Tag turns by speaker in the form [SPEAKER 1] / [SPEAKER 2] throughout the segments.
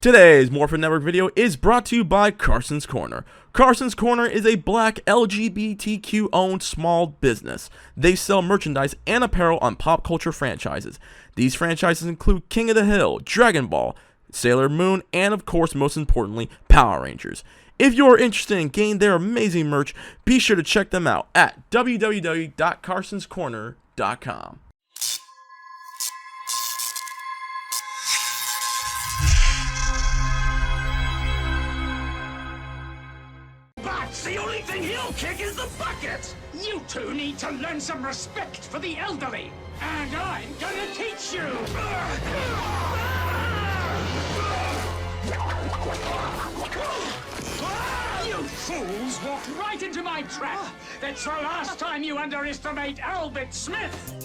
[SPEAKER 1] Today's Morphin Network video is brought to you by Karson's Korner. Karson's Korner is a black LGBTQ owned small business. They sell merchandise and apparel on pop culture franchises. These franchises include King of the Hill, Dragon Ball, Sailor Moon, and of course most importantly, Power Rangers. If you're interested in getting their amazing merch, be sure to check them out at www.carsonscorner.com.
[SPEAKER 2] The only thing he'll kick is the bucket! You two need to learn some respect for the elderly, and I'm gonna teach you! You fools walked right into my trap! That's the last time you underestimate Albert Smith!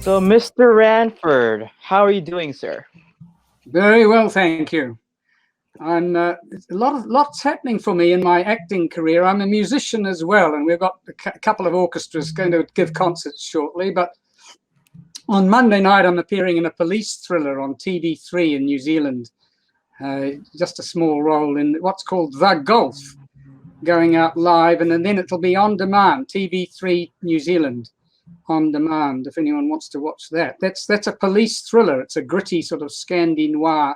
[SPEAKER 3] So, Mr. Ranford, how are you doing, sir?
[SPEAKER 4] Very well, thank you. I'm lots happening for me in my acting career. I'm a musician as well, and we've got a couple of orchestras going to give concerts shortly. But on Monday night, I'm appearing in a police thriller on TV3 in New Zealand. Just a small role in what's called The Golf, going out live, and then it'll be on demand, TV3 New Zealand. On demand, if anyone wants to watch that. That's a police thriller. It's a gritty sort of Scandi noir.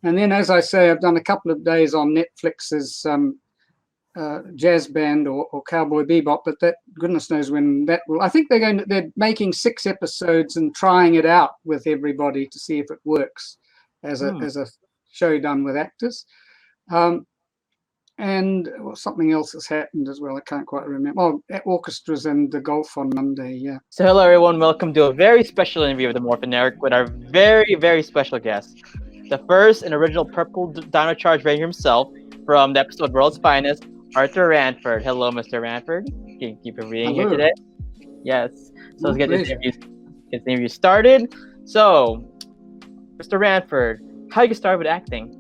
[SPEAKER 4] And then, as I say, I've done a couple of days on Netflix's jazz band or Cowboy Bebop, but that goodness knows when that will. I think they're making 6 episodes and trying it out with everybody to see if it works as a show done with actors. And something else has happened as well. I can't quite remember. Oh, orchestras and the golf on Monday, yeah.
[SPEAKER 3] So hello, everyone. Welcome to a very special interview of the Morphin Network with our very, very special guest. The first and original Purple Dino Charge Ranger himself from the episode World's Finest, Arthur Ranford. Hello, Mr. Ranford. Can you keep it reading here today? Yes. So let's get this interview started. So, Mr. Ranford, how did you start with acting?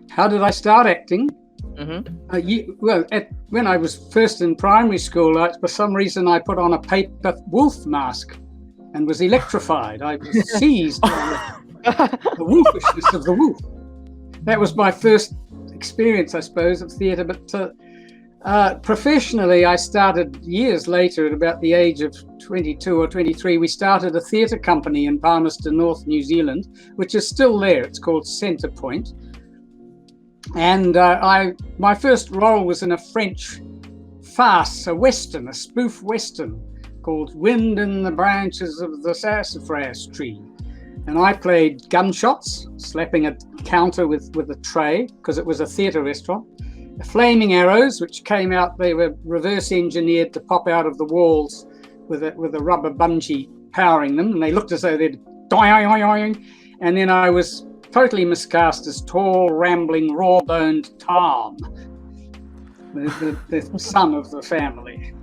[SPEAKER 4] How did I start acting?
[SPEAKER 3] Mm-hmm.
[SPEAKER 4] When I was first in primary school, for some reason I put on a paper wolf mask and was electrified. I was seized by the wolfishness of the wolf. That was my first experience, I suppose, of theatre. But professionally, I started years later, at about the age of 22 or 23. We started a theatre company in Palmerston North, New Zealand, which is still there. It's called Centre Point. And my first role was in a French farce, a western, a spoof western called Wind in the Branches of the Sassafras Tree. And I played gunshots, slapping a counter with a tray, because it was a theatre restaurant. Flaming arrows, which came out, they were reverse engineered to pop out of the walls with a rubber bungee powering them. And they looked as though they'd doing. And then I was totally miscast as tall, rambling, raw-boned Tom, the son of the family.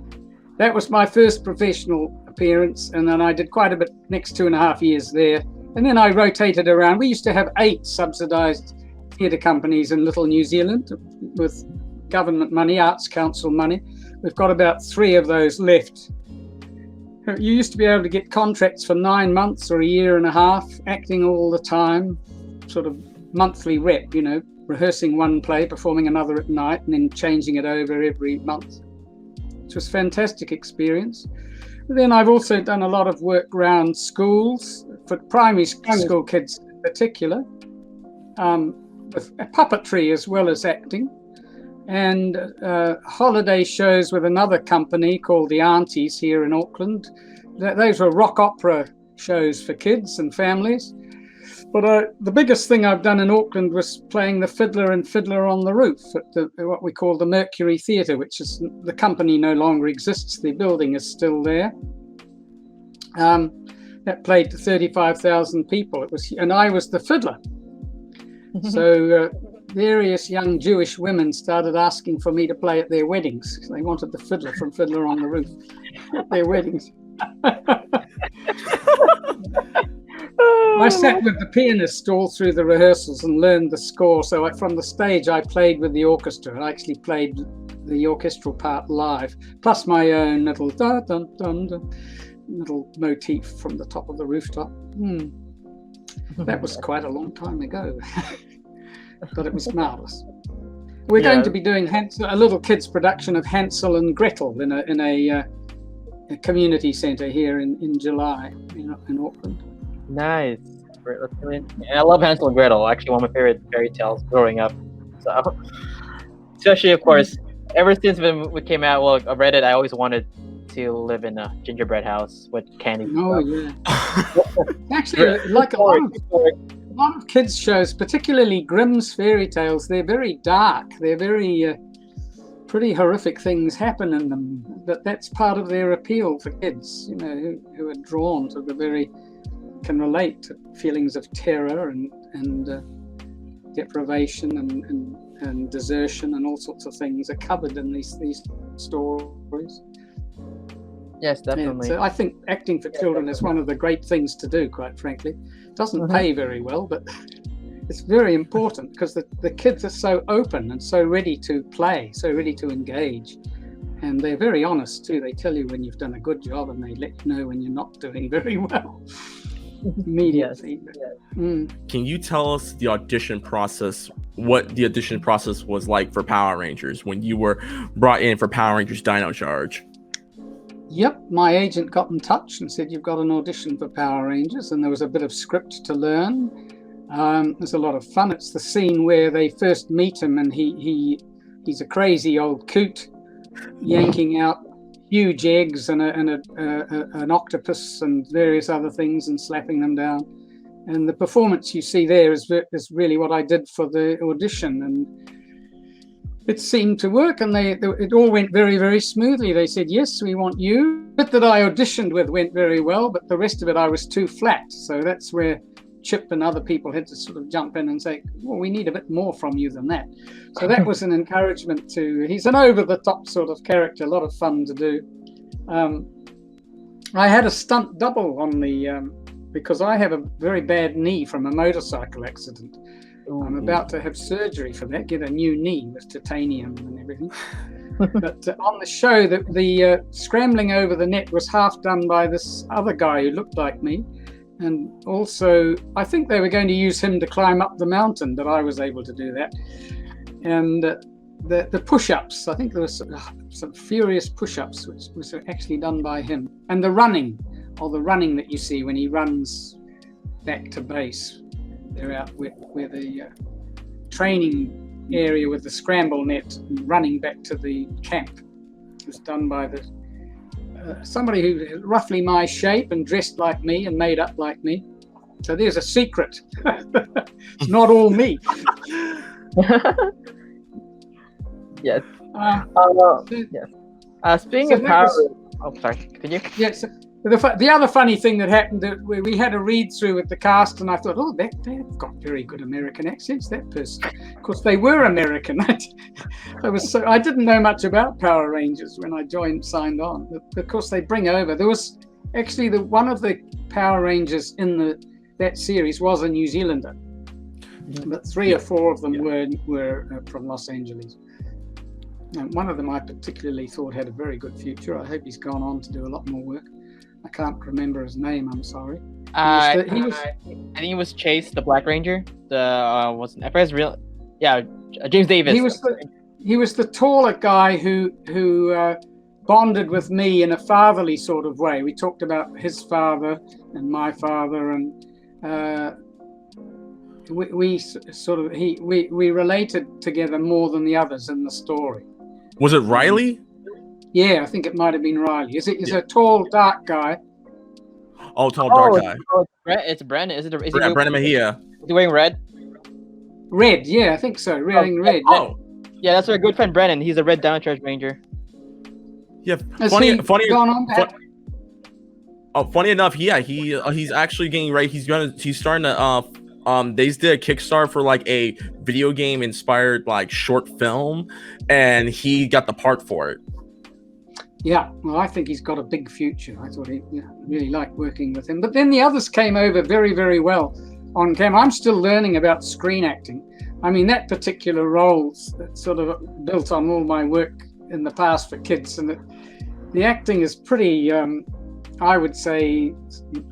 [SPEAKER 4] That was my first professional appearance, and then I did quite a bit next 2.5 years there. And then I rotated around. We used to have 8 subsidised theatre companies in Little New Zealand with government money, Arts Council money. We've got about 3 of those left. You used to be able to get contracts for 9 months or a year and a half, acting all the time, sort of monthly rep, rehearsing one play, performing another at night, and then changing it over every month. It was a fantastic experience. But then I've also done a lot of work around schools, for primary school kids in particular, with puppetry as well as acting, and holiday shows with another company called the Aunties here in Auckland. Those were rock opera shows for kids and families. But the biggest thing I've done in Auckland was playing the Fiddler and Fiddler on the Roof at what we call the Mercury Theatre, which is, the company no longer exists. The building is still there. That played to 35,000 people. And I was the fiddler. So various young Jewish women started asking for me to play at their weddings. They wanted the fiddler from Fiddler on the Roof at their weddings. I sat with the pianist all through the rehearsals and learned the score. So from the stage, I played with the orchestra. I actually played the orchestral part live, plus my own little little motif from the top of the rooftop. That was quite a long time ago, but it was marvelous. We're going to be doing a little kids production of Hansel and Gretel in a community centre here in July in Auckland.
[SPEAKER 3] Nice. And I love Hansel and Gretel. Actually, one of my favorite fairy tales growing up. So, especially, of course, ever since when we came out, well, I read it. I always wanted to live in a gingerbread house with candy.
[SPEAKER 4] Oh yeah. Actually, like a lot of kids shows, particularly Grimm's fairy tales, they're very dark. They're very pretty horrific things happen in them. But that's part of their appeal for kids, who are drawn to can relate to feelings of terror and deprivation and desertion and all sorts of things are covered in these stories.
[SPEAKER 3] Yes, definitely.
[SPEAKER 4] So I think acting for children is one of the great things to do, quite frankly. It doesn't pay very well, but it's very important because the kids are so open and so ready to play, so ready to engage. And they're very honest too. They tell you when you've done a good job and they let you know when you're not doing very well. Immediately.
[SPEAKER 1] Can you tell us the audition process, what the audition process was like for Power Rangers when you were brought in for Power Rangers Dino Charge?
[SPEAKER 4] Yep, my agent got in touch and said, you've got an audition for Power Rangers, and there was a bit of script to learn. There's a lot of fun. It's the scene where they first meet him and he's a crazy old coot yanking out huge eggs and an octopus and various other things and slapping them down. And the performance you see there is really what I did for the audition, and it seemed to work, and it all went very, very smoothly. They said, yes, we want you. The bit that I auditioned with went very well, but the rest of it I was too flat. So that's where Chip and other people had to sort of jump in and say, well, we need a bit more from you than that. So that was an encouragement he's an over-the-top sort of character, a lot of fun to do. I had a stunt double on because I have a very bad knee from a motorcycle accident. I'm about to have surgery for that, get a new knee with titanium and everything. But on the show, the scrambling over the net was half done by this other guy who looked like me. And also, I think they were going to use him to climb up the mountain, but I was able to do that. And the push-ups, I think there was some furious push-ups, which was actually done by him. And the running that you see when he runs back to base. They're out where the training area with the scramble net and running back to the camp. It was done by somebody who roughly my shape and dressed like me and made up like me. So there's a secret. It's not all me.
[SPEAKER 3] Yes. Yes. Speaking of Power... sorry. Continue.
[SPEAKER 4] Yes. The other funny thing that happened, we had a read through with the cast, and I thought, they've got very good American accents, that person. Of course, they were American. I didn't know much about Power Rangers when I signed on. But of course, they bring over. There was actually one of the Power Rangers in that series was a New Zealander, but 3 or 4 of them were from Los Angeles. And one of them I particularly thought had a very good future. I hope he's gone on to do a lot more work. I can't remember his name, I'm sorry.
[SPEAKER 3] I think it was Chase, the Black Ranger. I forget his real. Yeah, James Davis.
[SPEAKER 4] He was the taller guy who bonded with me in a fatherly sort of way. We talked about his father and my father, and we related together more than the others in the story.
[SPEAKER 1] Was it Riley?
[SPEAKER 4] Yeah, I think it might have been Riley. Is a tall, dark guy.
[SPEAKER 1] Oh, tall, dark guy.
[SPEAKER 3] It's Brennan. Is he
[SPEAKER 1] Brennan Mejia.
[SPEAKER 3] Is he wearing red?
[SPEAKER 4] Red, yeah, I think so. Wearing red.
[SPEAKER 1] Oh.
[SPEAKER 3] Yeah, that's our good friend Brennan. He's a red Dino Charge Ranger.
[SPEAKER 1] Yeah, funny enough, yeah, he's actually getting right. He's starting to they did a Kickstarter for like a video game inspired like short film, and he got the part for it.
[SPEAKER 4] Yeah, well, I think he's got a big future. I thought he really liked working with him. But then the others came over very, very well on camera. I'm still learning about screen acting. I mean, that particular role sort of built on all my work in the past for kids, and the acting is pretty, I would say,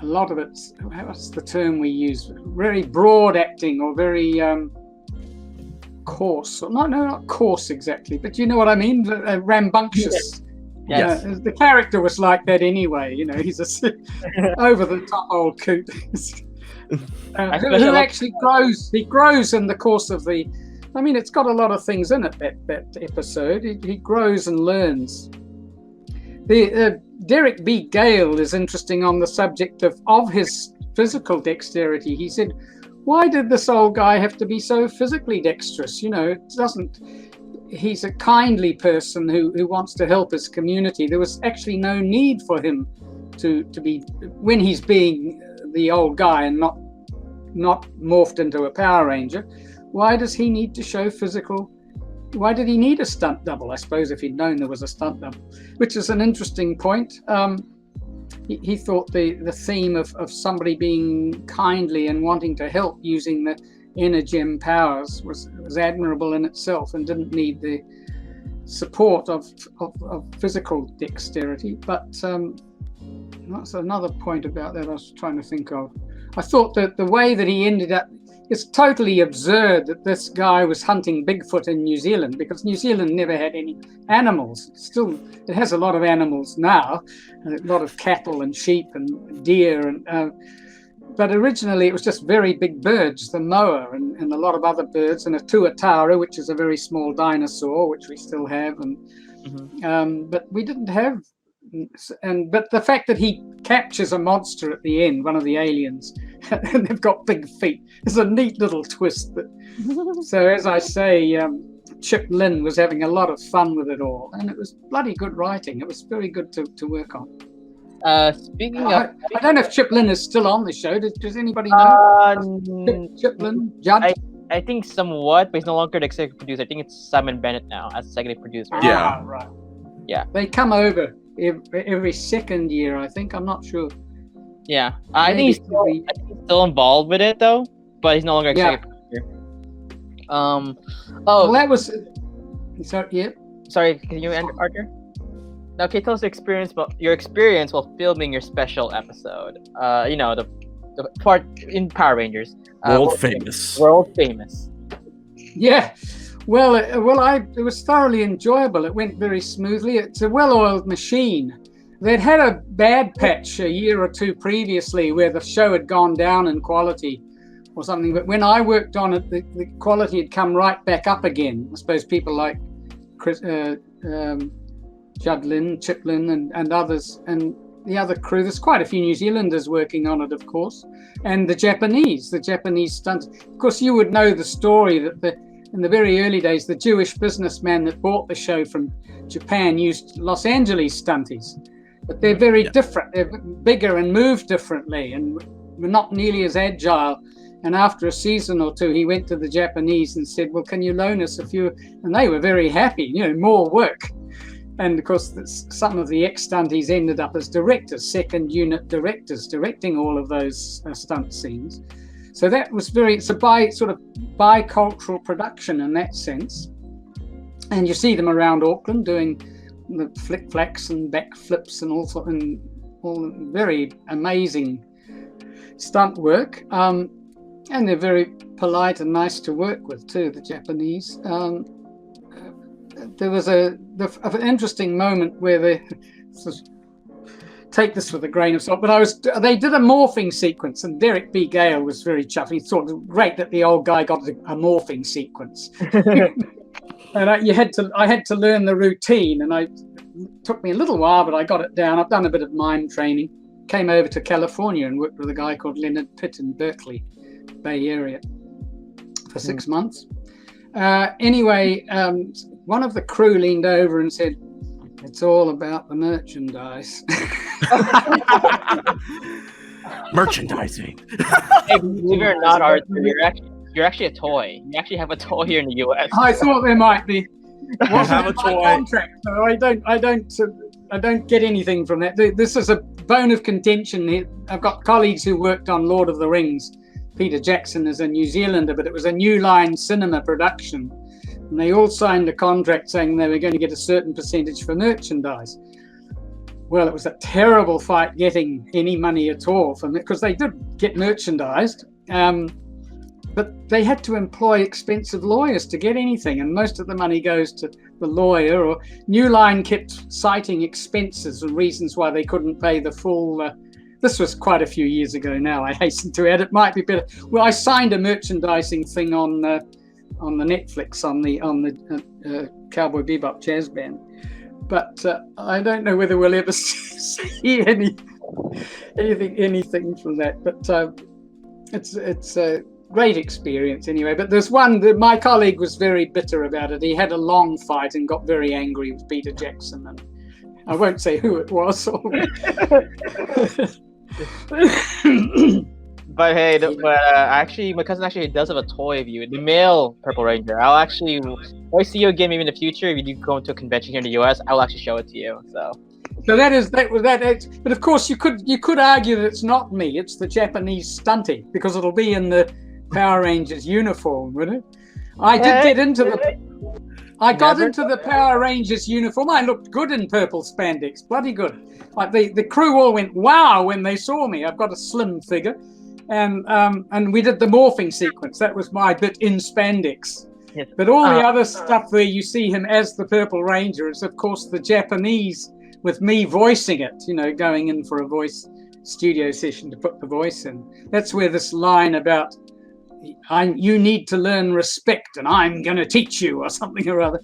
[SPEAKER 4] a lot of it's, what's the term we use? Very broad acting, or very coarse. Not coarse exactly, but you know what I mean? Rambunctious.
[SPEAKER 3] Yes.
[SPEAKER 4] Yeah, the character was like that anyway. He's a over-the-top old coot. Who actually grows. He grows in the course of the. I mean, it's got a lot of things in it. That episode, he grows and learns. The Derek B. Gale is interesting on the subject of his physical dexterity. He said, "Why did this old guy have to be so physically dexterous? It doesn't." He's a kindly person who wants to help his community. There was actually no need for him to be, when he's being the old guy and not morphed into a Power Ranger. Why does he need to show physical? Why did he need a stunt double? I suppose if he'd known there was a stunt double, which is an interesting point. He thought the theme of somebody being kindly and wanting to help using the Energem powers was admirable in itself, and didn't need the support of physical dexterity. But that's another point about that I was trying to think of. I thought that the way that he ended up, it's totally absurd that this guy was hunting Bigfoot in New Zealand, because New Zealand never had any animals. Still, it has a lot of animals now, a lot of cattle and sheep and deer, and but originally it was just very big birds, the moa and a lot of other birds, and a tuatara, which is a very small dinosaur, which we still have, and but we didn't have. But the fact that he captures a monster at the end, one of the aliens, and they've got big feet, is a neat little twist. So as I say, Chip Lynn was having a lot of fun with it all, and it was bloody good writing. It was very good to work on.
[SPEAKER 3] Speaking of,
[SPEAKER 4] I don't know if Chip Lynn is still on the show. Does anybody know? Chip Lynn, Judd?
[SPEAKER 3] I think somewhat, but he's no longer the executive producer. I think it's Simon Bennett now as executive producer.
[SPEAKER 1] Yeah.
[SPEAKER 4] Right.
[SPEAKER 3] Yeah.
[SPEAKER 4] They come over every second year, I think. I'm not sure.
[SPEAKER 3] Yeah. I think he's still involved with it, though, but he's no longer executive producer.
[SPEAKER 4] Well, that was... Sorry, yeah.
[SPEAKER 3] Sorry, can you end, Arthur? Okay, tell us your experience while filming your special episode. The part in Power Rangers.
[SPEAKER 1] World famous.
[SPEAKER 4] Yeah. Well, it was thoroughly enjoyable. It went very smoothly. It's a well-oiled machine. They'd had a bad patch a year or two previously where the show had gone down in quality or something. But when I worked on it, the quality had come right back up again. I suppose people like Chris, Judd Lynn, Chip Lynn, and others, and the other crew. There's quite a few New Zealanders working on it, of course, and the Japanese stunt. Of course, you would know the story that in the very early days, the Jewish businessman that bought the show from Japan used Los Angeles stunties, but they're very different. They're bigger and move differently, and were not nearly as agile. And after a season or two, he went to the Japanese and said, "Well, can you loan us a few?" And they were very happy. More work. And of course, some of the ex-stunties ended up as directors, second unit directors, directing all of those stunt scenes. So that was it's a bicultural production in that sense. And you see them around Auckland doing the flick flacks and back flips and all very amazing stunt work. And they're very polite and nice to work with too, the Japanese. There was an interesting moment where take this with a grain of salt, but they did a morphing sequence, and Derek B. Gale was very chuffed. He thought it was great that the old guy got a morphing sequence. And I had to learn the routine, and it took me a little while, but I got it down. I've done a bit of mime training. Came over to California and worked with a guy called Leonard Pitt in Berkeley, Bay Area, for 6 months. Anyway, one of the crew leaned over and said, "It's all about the merchandise."
[SPEAKER 1] Merchandising.
[SPEAKER 3] Hey, believe it or not, Arthur, you're actually a toy. You actually have a toy here in the U.S.
[SPEAKER 4] I thought there might be.
[SPEAKER 1] I have a toy.
[SPEAKER 4] Contract, so I don't get anything from that. This is a bone of contention. I've got colleagues who worked on Lord of the Rings. Peter Jackson is a New Zealander, but it was a New Line Cinema production. And they all signed a contract saying they were going to get a certain percentage for merchandise. Well, it was a terrible fight getting any money at all from it, because they did get merchandised. But they had to employ expensive lawyers to get anything, and most of the money goes to the lawyer. Or New Line kept citing expenses and reasons why they couldn't pay the full. This was quite a few years ago now, I hasten to add. It might be better. Well, I signed a merchandising thing on the Netflix on the Cowboy Bebop jazz band, but I don't know whether we'll ever see anything from that. But it's a great experience anyway. But there's one that my colleague was very bitter about it. He had a long fight and got very angry with Peter Jackson, and I won't say who it was.
[SPEAKER 3] But hey, actually, my cousin actually does have a toy of you, the male Purple Ranger. If I see you again, maybe in the future, if you do go to a convention here in the U.S., I'll actually show it to you. So that. But of course, you could argue that it's not me; it's the Japanese stunty, because it'll be in the Power Rangers uniform, wouldn't it? I did get into the. I got into the Power Rangers uniform. I looked good in purple spandex, bloody good. Like the crew all went wow when they saw me. I've got a slim figure. And we did the morphing sequence. That was my bit in spandex. Yes.
[SPEAKER 4] But all the other stuff where you see him as the Purple Ranger is, of course, the Japanese with me voicing it, going in for a voice studio session to put the voice in. That's where this line about you need to learn respect and I'm going to teach you or something or other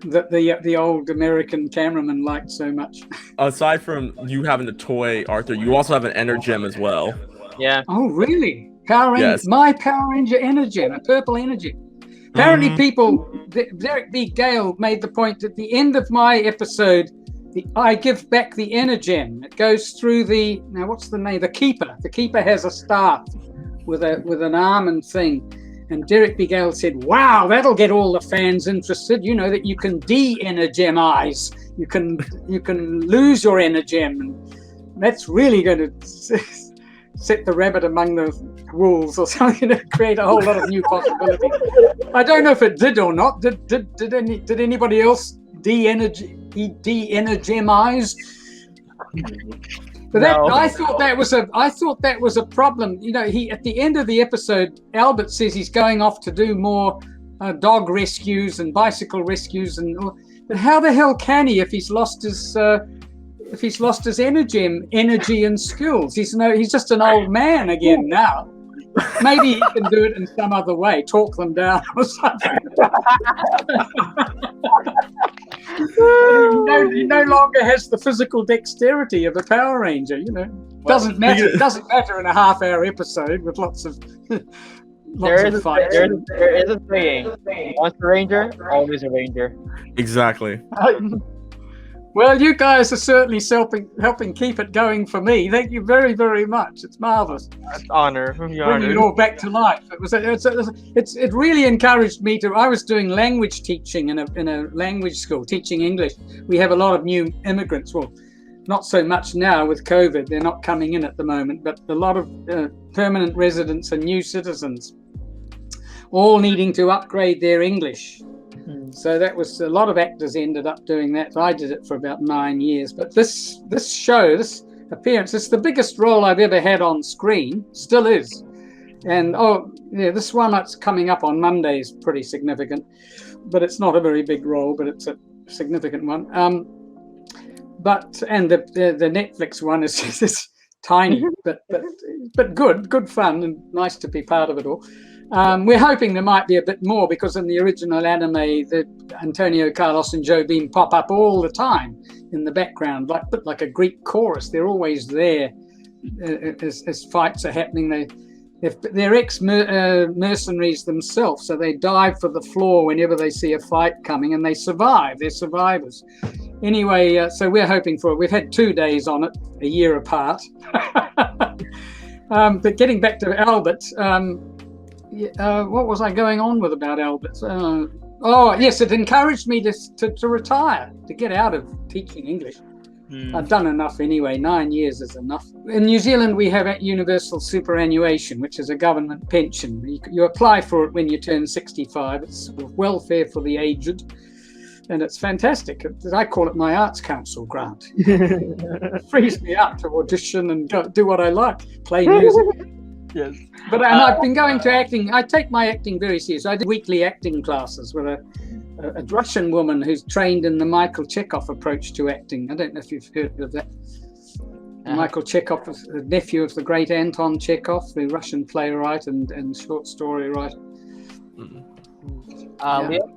[SPEAKER 4] that the old American cameraman liked so much.
[SPEAKER 1] Aside from you having a toy, Arthur, you also have an Energem as well.
[SPEAKER 3] Yeah.
[SPEAKER 4] Oh, really? Power Ranger,
[SPEAKER 1] Yes.
[SPEAKER 4] My Power Ranger Energem, a purple Energem. Apparently Derek B. Gale made the point at the end of my episode, I give back the Energem. It goes through now what's the name? The Keeper. The Keeper has a staff with an arm and thing. And Derek B. Gale said, wow, that'll get all the fans interested. That you can de-energemize. You can lose your Energem. And that's really going to set the rabbit among the wolves or something, to create a whole lot of new possibilities. I don't know if it did or not. Did anybody else de-energimize? But
[SPEAKER 3] No.
[SPEAKER 4] I thought that was a problem. He at the end of the episode, Albert says he's going off to do more dog rescues and bicycle rescues, but how the hell can he if he's lost his energy and skills? He's just an old man again now. Maybe he can do it in some other way, talk them down or something. He no longer has the physical dexterity of a Power Ranger, Doesn't matter. It doesn't matter in a half-hour episode with lots of fights.
[SPEAKER 3] There is a saying: once a Ranger, always a Ranger.
[SPEAKER 1] Exactly.
[SPEAKER 4] Well, you guys are certainly helping keep it going for me. Thank you very, very much. It's marvelous.
[SPEAKER 3] That's honor.
[SPEAKER 4] Bringing it all back to life. It really encouraged me to. I was doing language teaching in a language school, teaching English. We have a lot of new immigrants. Well, not so much now with COVID. They're not coming in at the moment, but a lot of permanent residents and new citizens, all needing to upgrade their English. So that was a lot of actors ended up doing that. I did it for about 9 years. But this show, this appearance, it's the biggest role I've ever had on screen, still is. And this one that's coming up on Monday is pretty significant, but it's not a very big role, but it's a significant one. But the Netflix one is just tiny, but good fun and nice to be part of it all. We're hoping there might be a bit more, because in the original anime, Antonio, Carlos, and Joe Beam pop up all the time in the background, like a Greek chorus. They're always there as fights are happening. They're ex-mercenaries themselves, so they dive for the floor whenever they see a fight coming, and they survive. They're survivors. Anyway, so we're hoping for it. We've had 2 days on it, a year apart. But getting back to Albert, what was I going on with about Albert? Yes, it encouraged me to retire, to get out of teaching English. I've done enough anyway. 9 years is enough. In New Zealand, we have universal superannuation, which is a government pension. You apply for it when you turn 65. It's welfare for the aged, and it's fantastic. I call it my Arts Council grant. It frees me up to audition and do what I like, play music.
[SPEAKER 3] Yes.
[SPEAKER 4] But I've been going to acting. I take my acting very seriously. I did weekly acting classes with a Russian woman who's trained in the Michael Chekhov approach to acting. I don't know if you've heard of that. Michael Chekhov was the nephew of the great Anton Chekhov, the Russian playwright and short story writer.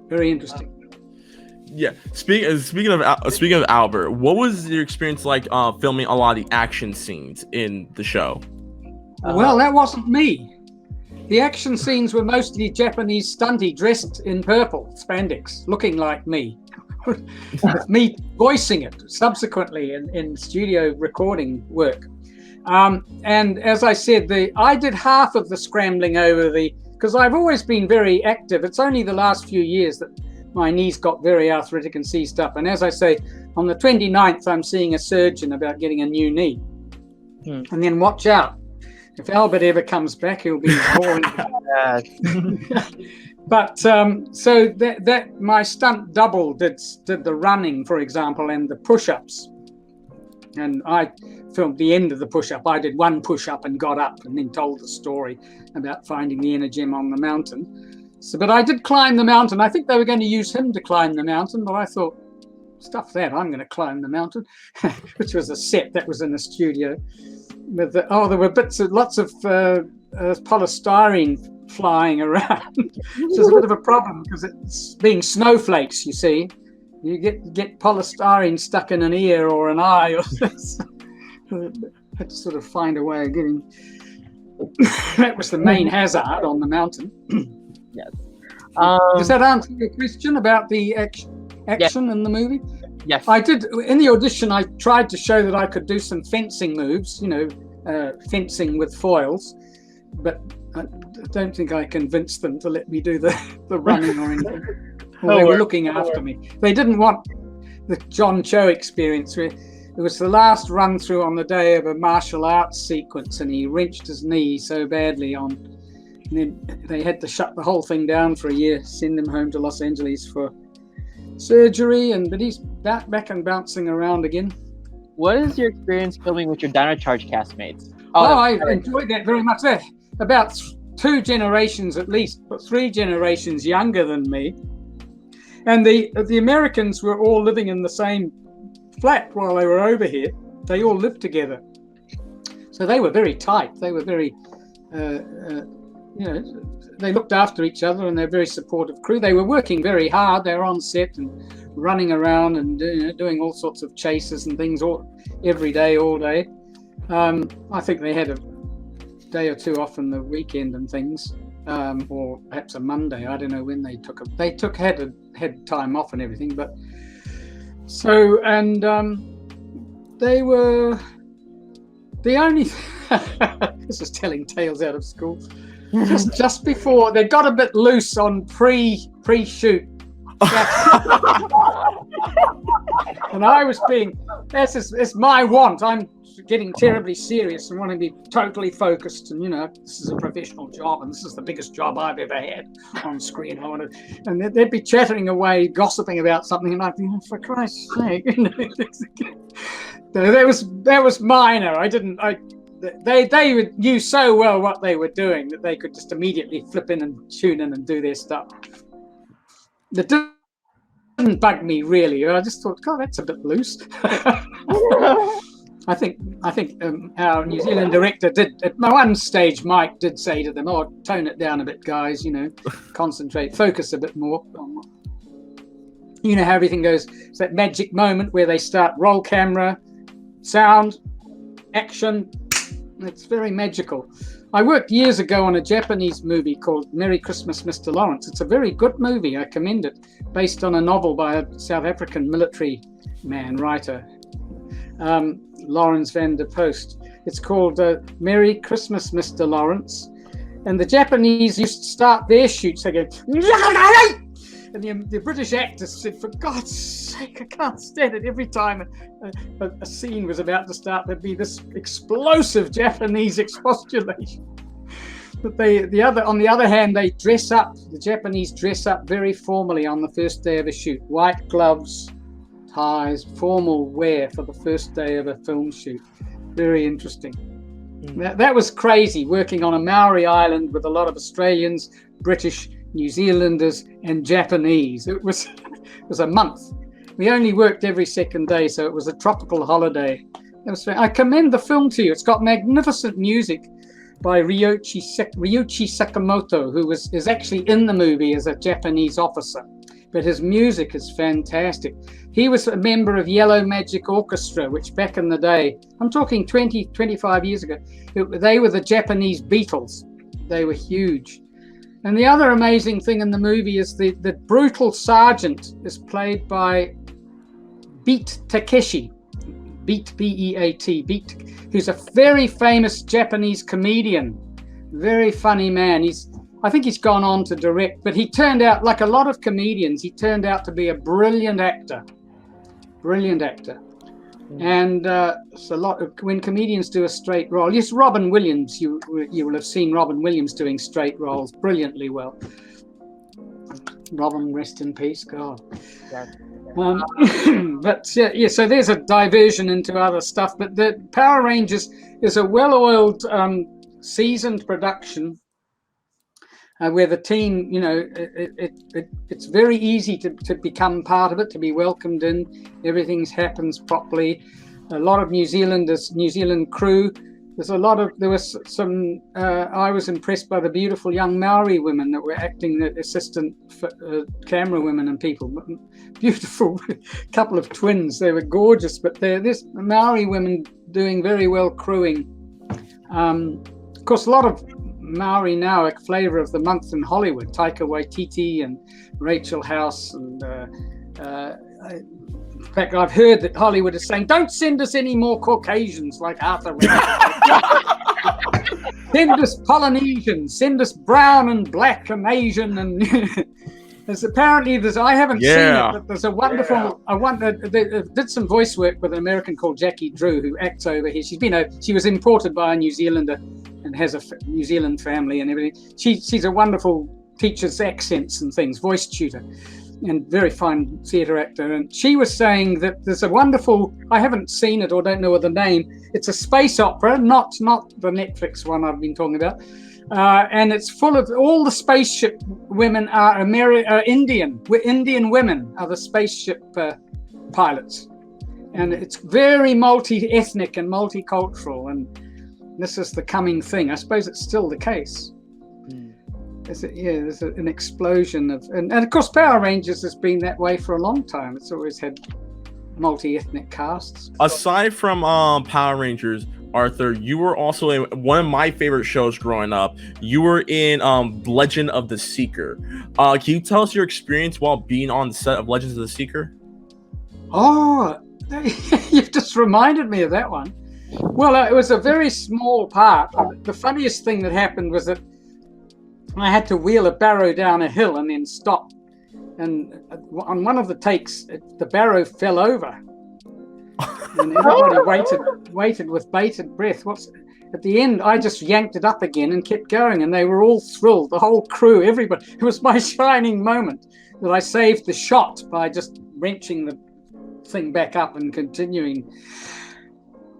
[SPEAKER 4] Very interesting.
[SPEAKER 1] Speaking of Albert, what was your experience like filming a lot of the action scenes in the show?
[SPEAKER 4] Well, that wasn't me. The action scenes were mostly Japanese stunty dressed in purple spandex, looking like me. With me voicing it subsequently in studio recording work. And as I said, I did half of the scrambling over because I've always been very active. It's only the last few years that my knees got very arthritic and seized up. And as I say, on the 29th, I'm seeing a surgeon about getting a new knee. And then watch out. If Albert ever comes back, he'll be boring. But so that my stunt double did the running, for example, and the push-ups. And I filmed the end of the push-up. I did one push-up and got up and then told the story about finding the inner gem on the mountain. But I did climb the mountain. I think they were going to use him to climb the mountain, but I thought, stuff that, I'm going to climb the mountain, which was a set that was in the studio. There were lots of polystyrene flying around, which is a bit of a problem because it's being snowflakes, you see. You get polystyrene stuck in an ear or an eye or something. I had to sort of find a way of getting... That was the main hazard on the mountain.
[SPEAKER 3] Yes.
[SPEAKER 4] Does that answer your question about the action in the movie?
[SPEAKER 3] Yes.
[SPEAKER 4] I did. In the audition, I tried to show that I could do some fencing moves, fencing with foils, but I don't think I convinced them to let me do the running or anything. Well, they were looking after me. They didn't want the John Cho experience where it was the last run through on the day of a martial arts sequence and he wrenched his knee so badly and then they had to shut the whole thing down for a year, send him home to Los Angeles for surgery, but he's back and bouncing around again.
[SPEAKER 3] What is your experience filming with your Dino Charge castmates?
[SPEAKER 4] I enjoyed that very much. They're about 2 generations at least, but 3 generations younger than me. And the Americans were all living in the same flat while they were over here. They all lived together. So they were very tight. They were very, they looked after each other and they're a very supportive crew. They were working very hard. They were on set and running around and doing all sorts of chases and things every day, all day. I think they had a day or two off on the weekend and things, or perhaps a Monday. I don't know when they took it. They had time off and everything, but they were the only. This is telling tales out of school. Just before they got a bit loose on pre-shoot. And I was it's my want. I'm getting terribly serious and wanting to be totally focused. And, this is a professional job and this is the biggest job I've ever had on screen. And they'd be chattering away, gossiping about something. And I'd be, for Christ's sake, that was minor. They knew so well what they were doing that they could just immediately flip in and tune in and do their stuff. That didn't bug me really. I just thought, God, that's a bit loose. I think our New Zealand director did at one stage. Mike did say to them, "Oh, tone it down a bit, guys. Concentrate, focus a bit more." You know how everything goes. It's that magic moment where they start roll camera, sound, action. It's very magical. I worked years ago on a Japanese movie called Merry Christmas, Mr. Lawrence. It's a very good movie. I commend it. Based on a novel by a South African military writer, Lawrence van der Post. It's called Merry Christmas, Mr. Lawrence. And the Japanese used to start their shoots. They go, and the British actors said, for God's sake, I can't stand it. Every time a scene was about to start, there'd be this explosive Japanese expostulation. But on the other hand, they dress up. The Japanese dress up very formally on the first day of a shoot. White gloves, ties, formal wear for the first day of a film shoot. Very interesting. That was crazy, working on a Maori island with a lot of Australians, British, New Zealanders, and Japanese. It was a month. We only worked every second day, so it was a tropical holiday. I commend the film to you. It's got magnificent music by Ryuichi Sakamoto, who is actually in the movie as a Japanese officer. But his music is fantastic. He was a member of Yellow Magic Orchestra, which back in the day, I'm talking 20, 25 years ago, they were the Japanese Beatles. They were huge. And the other amazing thing in the movie is the brutal sergeant is played by Beat Takeshi. Beat, B-E-A-T, Beat, who's a very famous Japanese comedian. Very funny man. I think he's gone on to direct, but he turned out, like a lot of comedians, he turned out to be a brilliant actor. Brilliant actor. And it's a lot of, when comedians do a straight role. Yes, Robin Williams, you will have seen Robin Williams doing straight roles brilliantly well. Robin, rest in peace, God. But so there's a diversion into other stuff. But the Power Rangers is a well-oiled, seasoned production. Where the team, it's very easy to become part of it, to be welcomed in. Everything happens properly. A lot of New Zealand crew. There was some. I was impressed by the beautiful young Maori women that were acting, the assistant camera women and people. Beautiful couple of twins. They were gorgeous, but this Maori women doing very well crewing. Of course, a lot of Maori now, a flavour of the month in Hollywood. Taika Waititi and Rachel House. And in fact, I've heard that Hollywood is saying, don't send us any more Caucasians like Arthur Ranford. Send us Polynesians, send us brown and black and Asian. And there's apparently, I haven't seen it, but there's a wonderful, they did some voice work with an American called Jackie Drew, who acts over here. She was imported by a New Zealander and has a New Zealand family and everything. She's a wonderful teaches accents and things, voice tutor, and very fine theatre actor. And she was saying that there's a wonderful, I haven't seen it or don't know the name, it's a space opera, not the Netflix one I've been talking about. And it's full of, all the spaceship women are Indian. Indian women are the spaceship pilots. And it's very multi-ethnic and multicultural. And this is the coming thing. I suppose it's still the case. There's an explosion of, and of course Power Rangers has been that way for a long time. It's always had multi-ethnic casts.
[SPEAKER 1] Aside from Power Rangers, Arthur, you were also in one of my favorite shows growing up. You were in Legend of the Seeker. Can you tell us your experience while being on the set of Legends of the Seeker?
[SPEAKER 4] Oh, you've just reminded me of that one. Well, it was a very small part. The funniest thing that happened was that I had to wheel a barrow down a hill and then stop. And on one of the takes, the barrow fell over. And everybody waited with bated breath. At the end, I just yanked it up again and kept going, and they were all thrilled. The whole crew, everybody. It was my shining moment that I saved the shot by just wrenching the thing back up and continuing.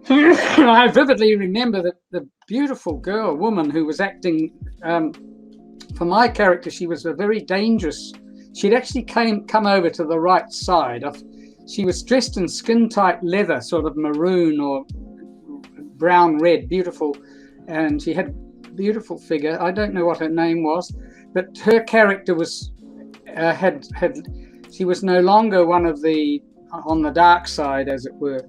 [SPEAKER 4] I vividly remember that the beautiful woman who was acting for my character. She was a very dangerous. She'd actually come over to the right side. She was dressed in skin-tight leather, sort of maroon or brown red, beautiful, and she had a beautiful figure. I don't know what her name was, but her character was she was no longer one of the on the dark side, as it were.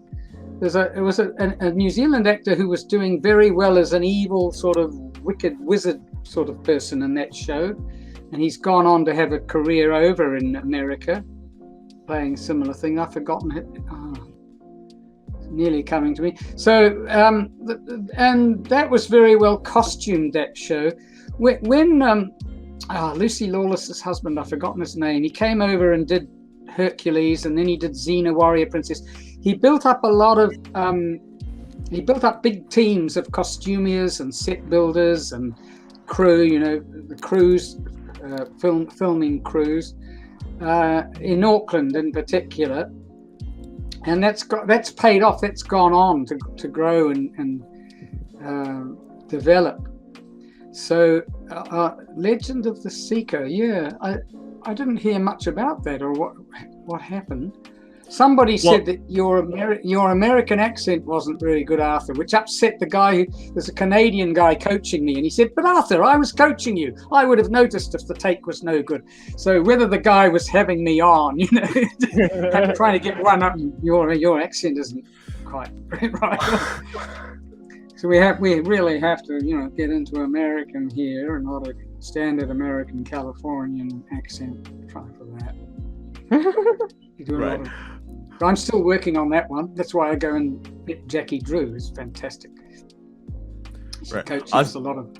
[SPEAKER 4] It was a New Zealand actor who was doing very well as an evil sort of wicked wizard sort of person in that show, and he's gone on to have a career over in America playing a similar thing. I've forgotten it. It's nearly coming to me. So and that was very well costumed, that show. When Lucy Lawless's husband, I've forgotten his name, he came over and did Hercules, and then he did Xena Warrior Princess. He built up a lot of big teams of costumiers and set builders and crew, the crews, filming crews in Auckland in particular, and that's paid off. That's gone on to grow and develop. So Legend of the Seeker, I didn't hear much about that or what happened. Somebody said that your American accent wasn't really good, Arthur, which upset the guy. There's a Canadian guy coaching me, and he said, "But Arthur, I was coaching you. I would have noticed if the take was no good." So whether the guy was having me on, trying to get one up, your accent isn't quite right. So we really have to, get into American here and not a standard American Californian accent. Try for that.
[SPEAKER 1] Right.
[SPEAKER 4] I'm still working on that one. That's why I go and get Jackie Drew. It's fantastic. She coaches a lot of.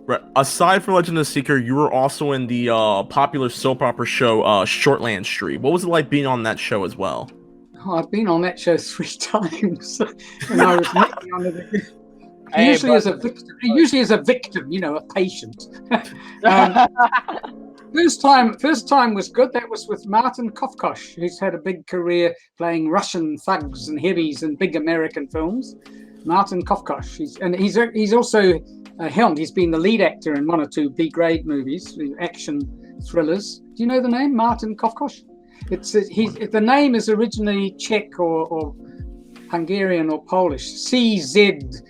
[SPEAKER 1] Right. Aside from Legend of the Seeker, you were also in the popular soap opera show Shortland Street. What was it like being on that show as well?
[SPEAKER 4] Oh, I've been on that show 3 times, and I was making on it. Usually as a victim, a patient. First time was good. That was with Martin Kofkosh, who's had a big career playing Russian thugs and heavies in big American films. Martin Kofkosh, he's also helmed. He's been the lead actor in 1 or 2 B-grade movies, action thrillers. Do you know the name, Martin Kofkosh? The name is originally Czech or Hungarian or Polish. CZOKAS.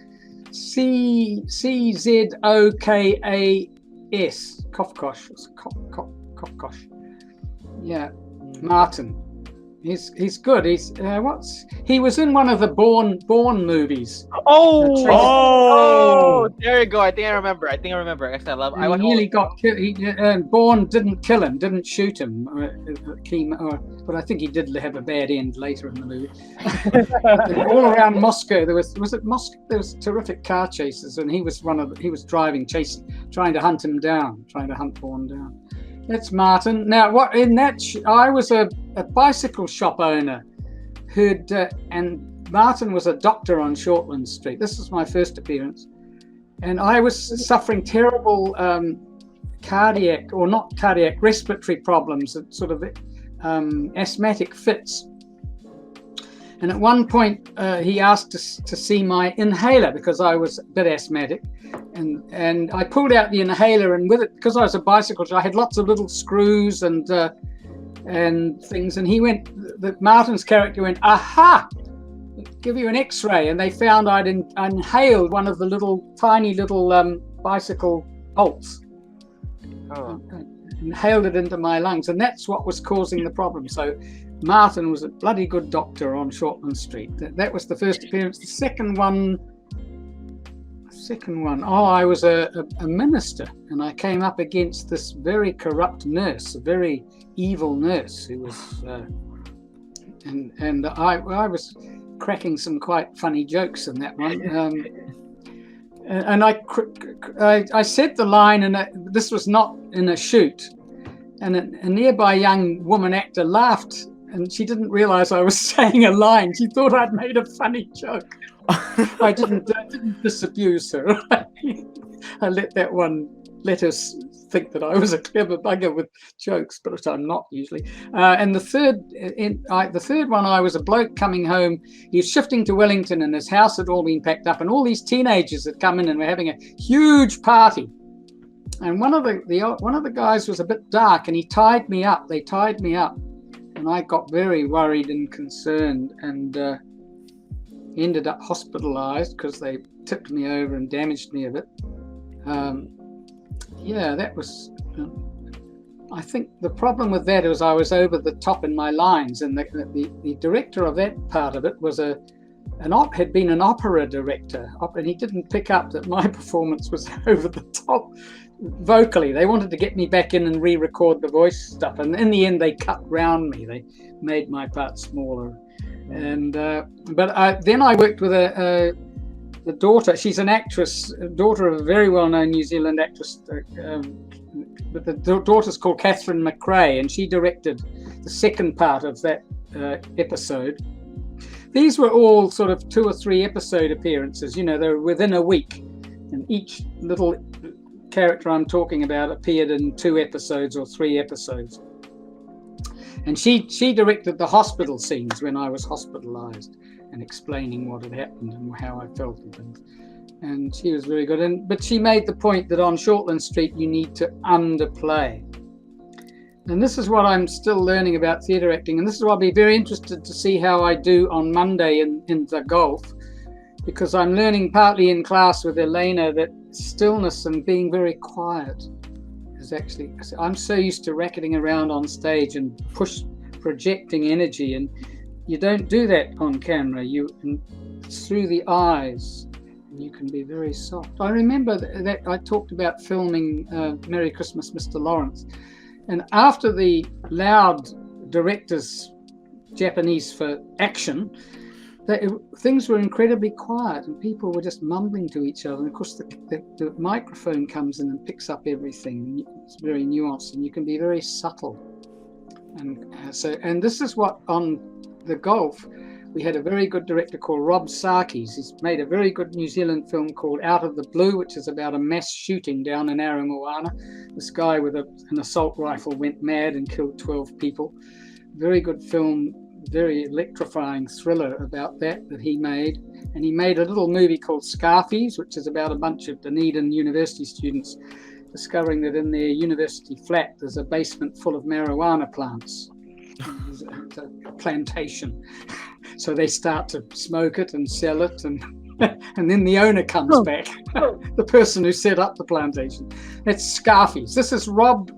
[SPEAKER 4] Kofkosh. Kofkosh. Yeah, Martin. He's good. He was in one of the Born movies.
[SPEAKER 3] Oh, there you go. I think I remember. I guess I love.
[SPEAKER 4] He nearly got killed. Born didn't kill him, didn't shoot him. But I think he did have a bad end later in the movie. All around Moscow, there was Moscow? There was terrific car chases, and he was driving, trying to hunt Born down. That's Martin. Now, I was a bicycle shop owner and Martin was a doctor on Shortland Street. This was my first appearance. And I was suffering terrible respiratory problems, sort of asthmatic fits. And at one point, he asked to see my inhaler because I was a bit asthmatic. And I pulled out the inhaler, and with it, because I was a bicycle, I had lots of little screws and things. And Martin's character went, "Aha! Give you an X-ray." And they found I'd inhaled one of the tiny little bicycle bolts. Oh. Inhaled it into my lungs, and that's what was causing the problem. So Martin was a bloody good doctor on Shortland Street. That was the first appearance. The second one, I was a minister, and I came up against this very corrupt nurse, a very evil nurse who was, and I was cracking some quite funny jokes in that one. And I said the line, and this was not in a shoot, and a nearby young woman actor laughed and she didn't realize I was saying a line. She thought I'd made a funny joke. I didn't disabuse her. I let her think that I was a clever bugger with jokes, but I'm not usually. And the third one, I was a bloke coming home. He was shifting to Wellington, and his house had all been packed up, and all these teenagers had come in, and we're having a huge party. And one of the guys was a bit dark, and he tied me up. They tied me up, and I got very worried and concerned, and ended up hospitalized because they tipped me over and damaged me a bit. That was. I think the problem with that was I was over the top in my lines, and the director of that part of it was had been an opera director, and he didn't pick up that my performance was over the top vocally. They wanted to get me back in and re-record the voice stuff, and in the end they cut round me. They made my part smaller, and then I worked with the daughter. She's an actress, daughter of a very well-known New Zealand actress, but the daughter's called Catherine McRae, and she directed the second part of that episode. These were all sort of 2 or 3 episode appearances. They were within a week, and each little character I'm talking about appeared in 2 episodes or 3 episodes. And she directed the hospital scenes when I was hospitalized, and explaining what had happened and how I felt and things. And she was very good. But she made the point that on Shortland Street you need to underplay. And this is what I'm still learning about theatre acting, and this is why I'll be very interested to see how I do on Monday in the golf, because I'm learning partly in class with Elena that stillness and being very quiet is actually, I'm so used to racketing around on stage and projecting energy, and you don't do that on camera. It's through the eyes, and you can be very soft. I remember that I talked about filming Merry Christmas, Mr. Lawrence, and after the loud director's Japanese for action, things were incredibly quiet, and people were just mumbling to each other. And of course, the microphone comes in and picks up everything. It's very nuanced, and you can be very subtle. And this is what on the golf, we had a very good director called Rob Sarkis. He's made a very good New Zealand film called Out of the Blue, which is about a mass shooting down in Aramoana. This guy with an assault rifle went mad and killed 12 people. Very good film, very electrifying thriller about that he made. And he made a little movie called Scarfies, which is about a bunch of Dunedin University students discovering that in their university flat there's a basement full of marijuana plants. It's a plantation. So they start to smoke it and sell it, and then the owner comes back, the person who set up the plantation. That's Scarfies. This is Rob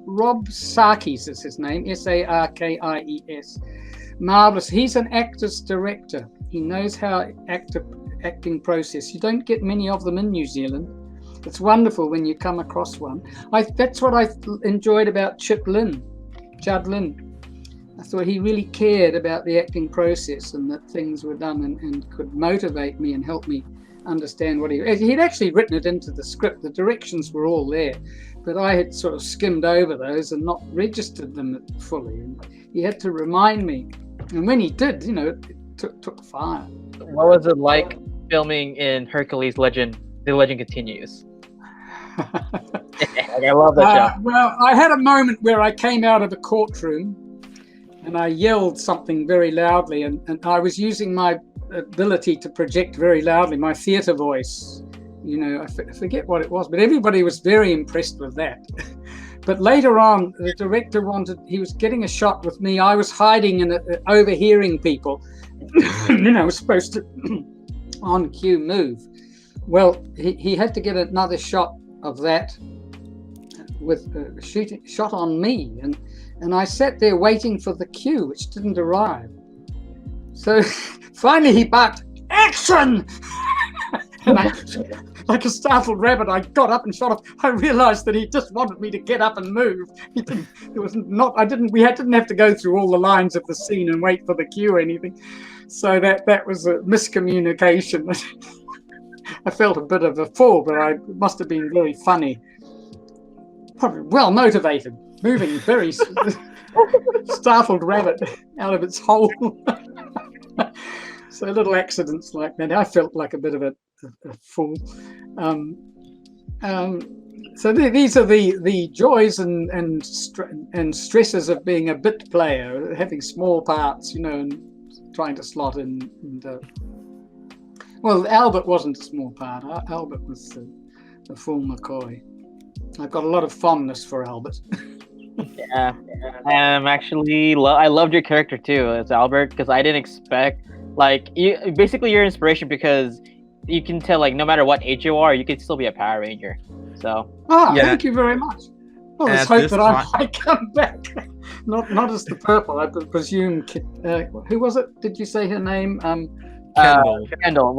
[SPEAKER 4] Sarkis is his name, Sarkies. Marvelous. He's an actor's director. He knows how acting process. You don't get many of them in New Zealand. It's wonderful when you come across one. That's what I enjoyed about Judd Lynn. I thought he really cared about the acting process, and that things were done and could motivate me and help me understand what he'd actually written it into the script. The directions were all there, but I had sort of skimmed over those and not registered them fully. And he had to remind me, and when he did, it took fire.
[SPEAKER 3] What was it like filming in Hercules Legend? The Legend Continues. I love that show.
[SPEAKER 4] Well, I had a moment where I came out of a courtroom and I yelled something very loudly, and I was using my ability to project very loudly, my theatre voice. I forget what it was, but everybody was very impressed with that. But later on, the director he was getting a shot with me. I was hiding and overhearing people. I was supposed to on cue move. Well, he had to get another shot of that with a shot on me, and I sat there waiting for the cue, which didn't arrive. So finally he barked, "Action!" And like a startled rabbit, I got up and shot off. I realized that he just wanted me to get up and move. We didn't have to go through all the lines of the scene and wait for the cue or anything. So that was a miscommunication. I felt a bit of a fool, but I must have been very funny. Probably well motivated, moving very startled rabbit out of its hole. So little accidents like that. I felt like a bit of a fool. So these are the joys and stresses of being a bit player, having small parts, and trying to slot in. Well, Albert wasn't a small part. Albert was the full McCoy. I've got a lot of fondness for Albert.
[SPEAKER 3] Yeah, actually, I loved your character too, as Albert, because I didn't expect basically your inspiration, because you can tell no matter what age you are, you can still be a Power Ranger. So
[SPEAKER 4] thank you very much. Well, let's hope that I might come back. Not as the purple. I presume. Who was it? Did you say her name?
[SPEAKER 3] Kendall.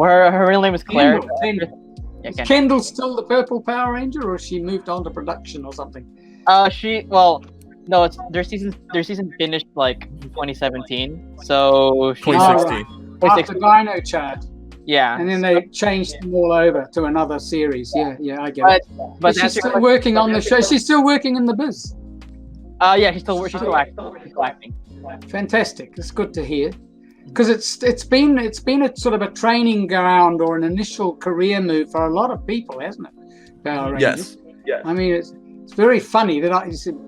[SPEAKER 3] Her real name is Claire.
[SPEAKER 4] Kendall. Is Kendall still the purple Power Ranger, or has she moved on to production or something?
[SPEAKER 3] No, their season finished 2017. So
[SPEAKER 1] 2016.
[SPEAKER 4] After Dino Charge.
[SPEAKER 3] Yeah.
[SPEAKER 4] And then they changed them all over to another series. Yeah, I get it. But she's still working on the show. She's still working in the biz.
[SPEAKER 3] Yeah, she's still acting.
[SPEAKER 4] Fantastic. It's good to hear. Because it's been a sort of a training ground or an initial career move for a lot of people, hasn't it? Power Rangers.
[SPEAKER 1] Yes.
[SPEAKER 4] I mean, it's very funny that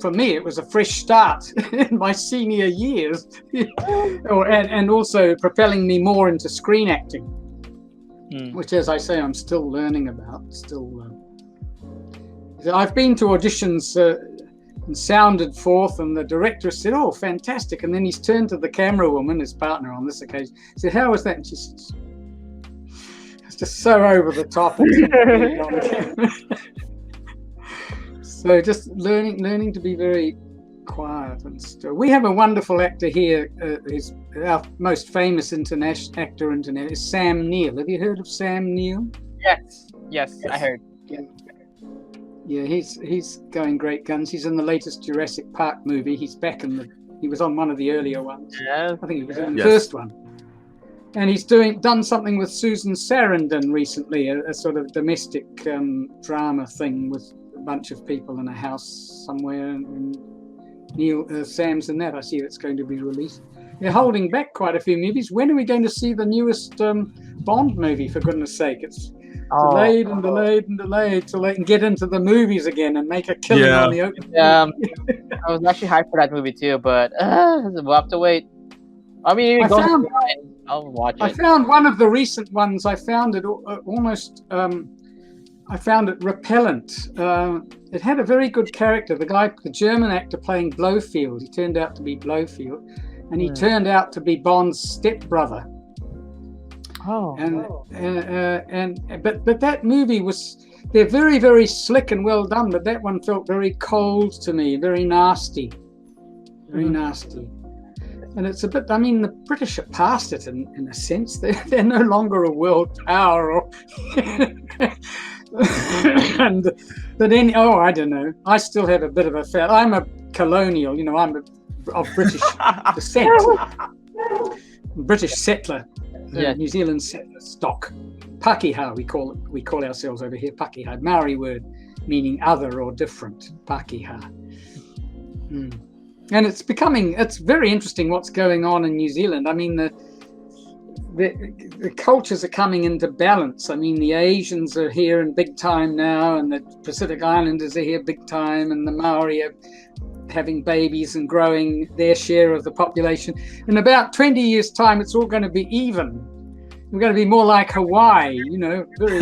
[SPEAKER 4] for me it was a fresh start in my senior years, and also propelling me more into screen acting, which, as I say, I'm still learning about. I've been to auditions and sounded forth, and the director said, "Oh, fantastic!" And then he's turned to the camera woman, his partner on this occasion, said, "How was that?" And she said, "It's just so over the top." So just learning to be very quiet and still. We have a wonderful actor here. Our most famous international actor is Sam Neill. Have you heard of Sam Neill?
[SPEAKER 3] Yes, I heard.
[SPEAKER 4] Yeah, he's going great guns. He's in the latest Jurassic Park movie. He's back he was on one of the earlier ones.
[SPEAKER 3] Yeah.
[SPEAKER 4] I think he was in the first one. And he's done something with Susan Sarandon recently, a sort of domestic drama thing with a bunch of people in a house somewhere. And Sam's in that. I see it's going to be released. They're holding back quite a few movies. When are we going to see the newest Bond movie, for goodness sake? It's delayed till they can get into the movies again and make a killing on the open.
[SPEAKER 3] I was actually hyped for that movie too, but we'll have to wait. I mean, I'll watch it.
[SPEAKER 4] I found one of the recent ones. I found it almost. I found it repellent. It had a very good character. The German actor playing Blofeld. He turned out to be Blofeld, and he turned out to be Bond's stepbrother. But that movie they're very, very slick and well done, but that one felt very cold to me, very nasty. And it's a bit, I mean, the British are past it in a sense. They're no longer a world power. I don't know. I still have a bit of a I'm a colonial, I'm of British descent. British settler. New Zealand settler stock. Pakeha, we call ourselves over here. Pakeha, Maori word meaning other or different. Pakeha. And it's very interesting what's going on in New Zealand. I mean, the cultures are coming into balance. I mean, the Asians are here in big time now, and the Pacific Islanders are here big time, and the Maori are having babies and growing their share of the population. In about 20 years' time, it's all going to be even. We're going to be more like Hawaii, very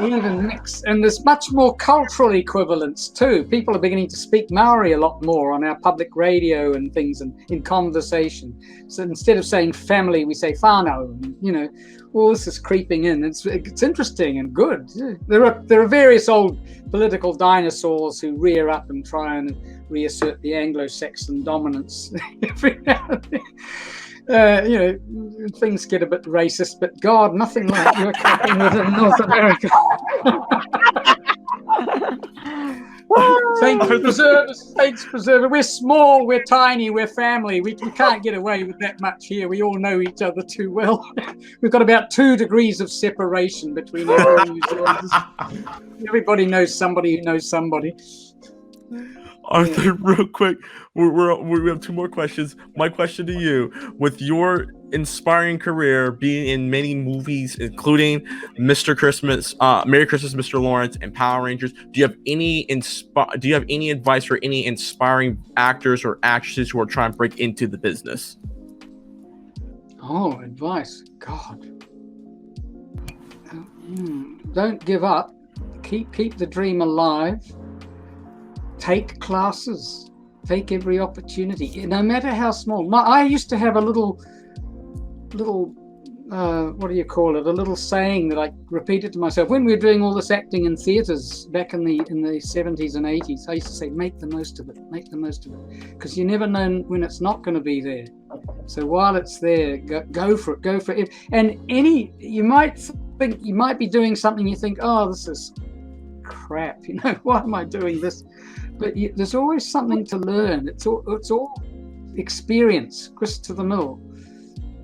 [SPEAKER 4] even mix. And there's much more cultural equivalence too. People are beginning to speak Maori a lot more on our public radio and things, and in conversation. So instead of saying family, we say whānau. All this is creeping in. It's interesting and good. There are various old political dinosaurs who rear up and try and reassert the Anglo-Saxon dominance every now and then. Things get a bit racist, but God, nothing like you're coping with in North America. Saints preserve us, saints preserve us. We're small, we're tiny, we're family. We can't get away with that much here. We all know each other too well. We've got about 2 degrees of separation between all New Zealanders. Everybody knows somebody who knows somebody.
[SPEAKER 1] Arthur, real quick, we have two more questions. My question to you, with your inspiring career being in many movies, including Mr. Christmas, Merry Christmas, Mr. Lawrence, and Power Rangers, do you have any advice for any inspiring actors or actresses who are trying to break into the business?
[SPEAKER 4] Oh, advice. God. Don't give up. Keep the dream alive. Take classes. Take every opportunity, no matter how small. I used to have a little what do you call it? A little saying that I repeated to myself when we were doing all this acting in theaters back in the 70s and 80s. I used to say, make the most of it, because you never know when it's not going to be there. So while it's there, go for it. And you might think you might be doing something you think, oh, this is crap. Why am I doing this? But there's always something to learn. It's all experience. Grist to the mill.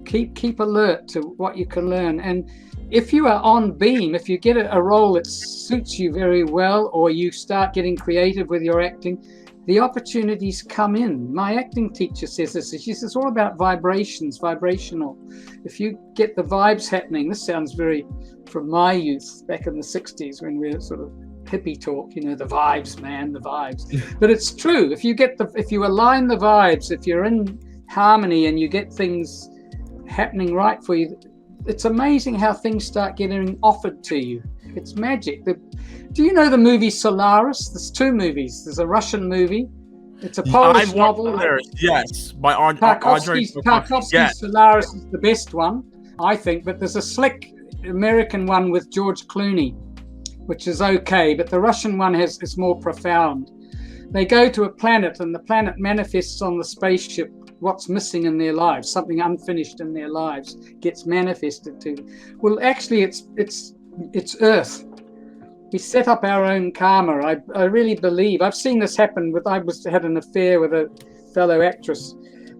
[SPEAKER 4] Keep alert to what you can learn. And if you are on beam, if you get a role that suits you very well, or you start getting creative with your acting, the opportunities come in. My acting teacher says this. She says it's all about vibrations, vibrational. If you get the vibes happening, this sounds very from my youth back in the 60s when we were sort of hippie talk, the vibes, man, the vibes. But it's true. If you align the vibes, if you're in harmony and you get things happening right for you, it's amazing how things start getting offered to you. It's magic. Do you know the movie Solaris? There's two movies. There's a Russian movie. It's a Polish novel.
[SPEAKER 1] Yes, by
[SPEAKER 4] Tarkovsky's
[SPEAKER 1] yes.
[SPEAKER 4] Solaris is the best one, I think. But there's a slick American one with George Clooney, which is okay. But the Russian one is more profound. They go to a planet, and the planet manifests on the spaceship what's missing in their lives, something unfinished in their lives gets manifested to them. Well, actually, it's Earth. We set up our own karma. I really believe. I've seen this happen had an affair with a fellow actress,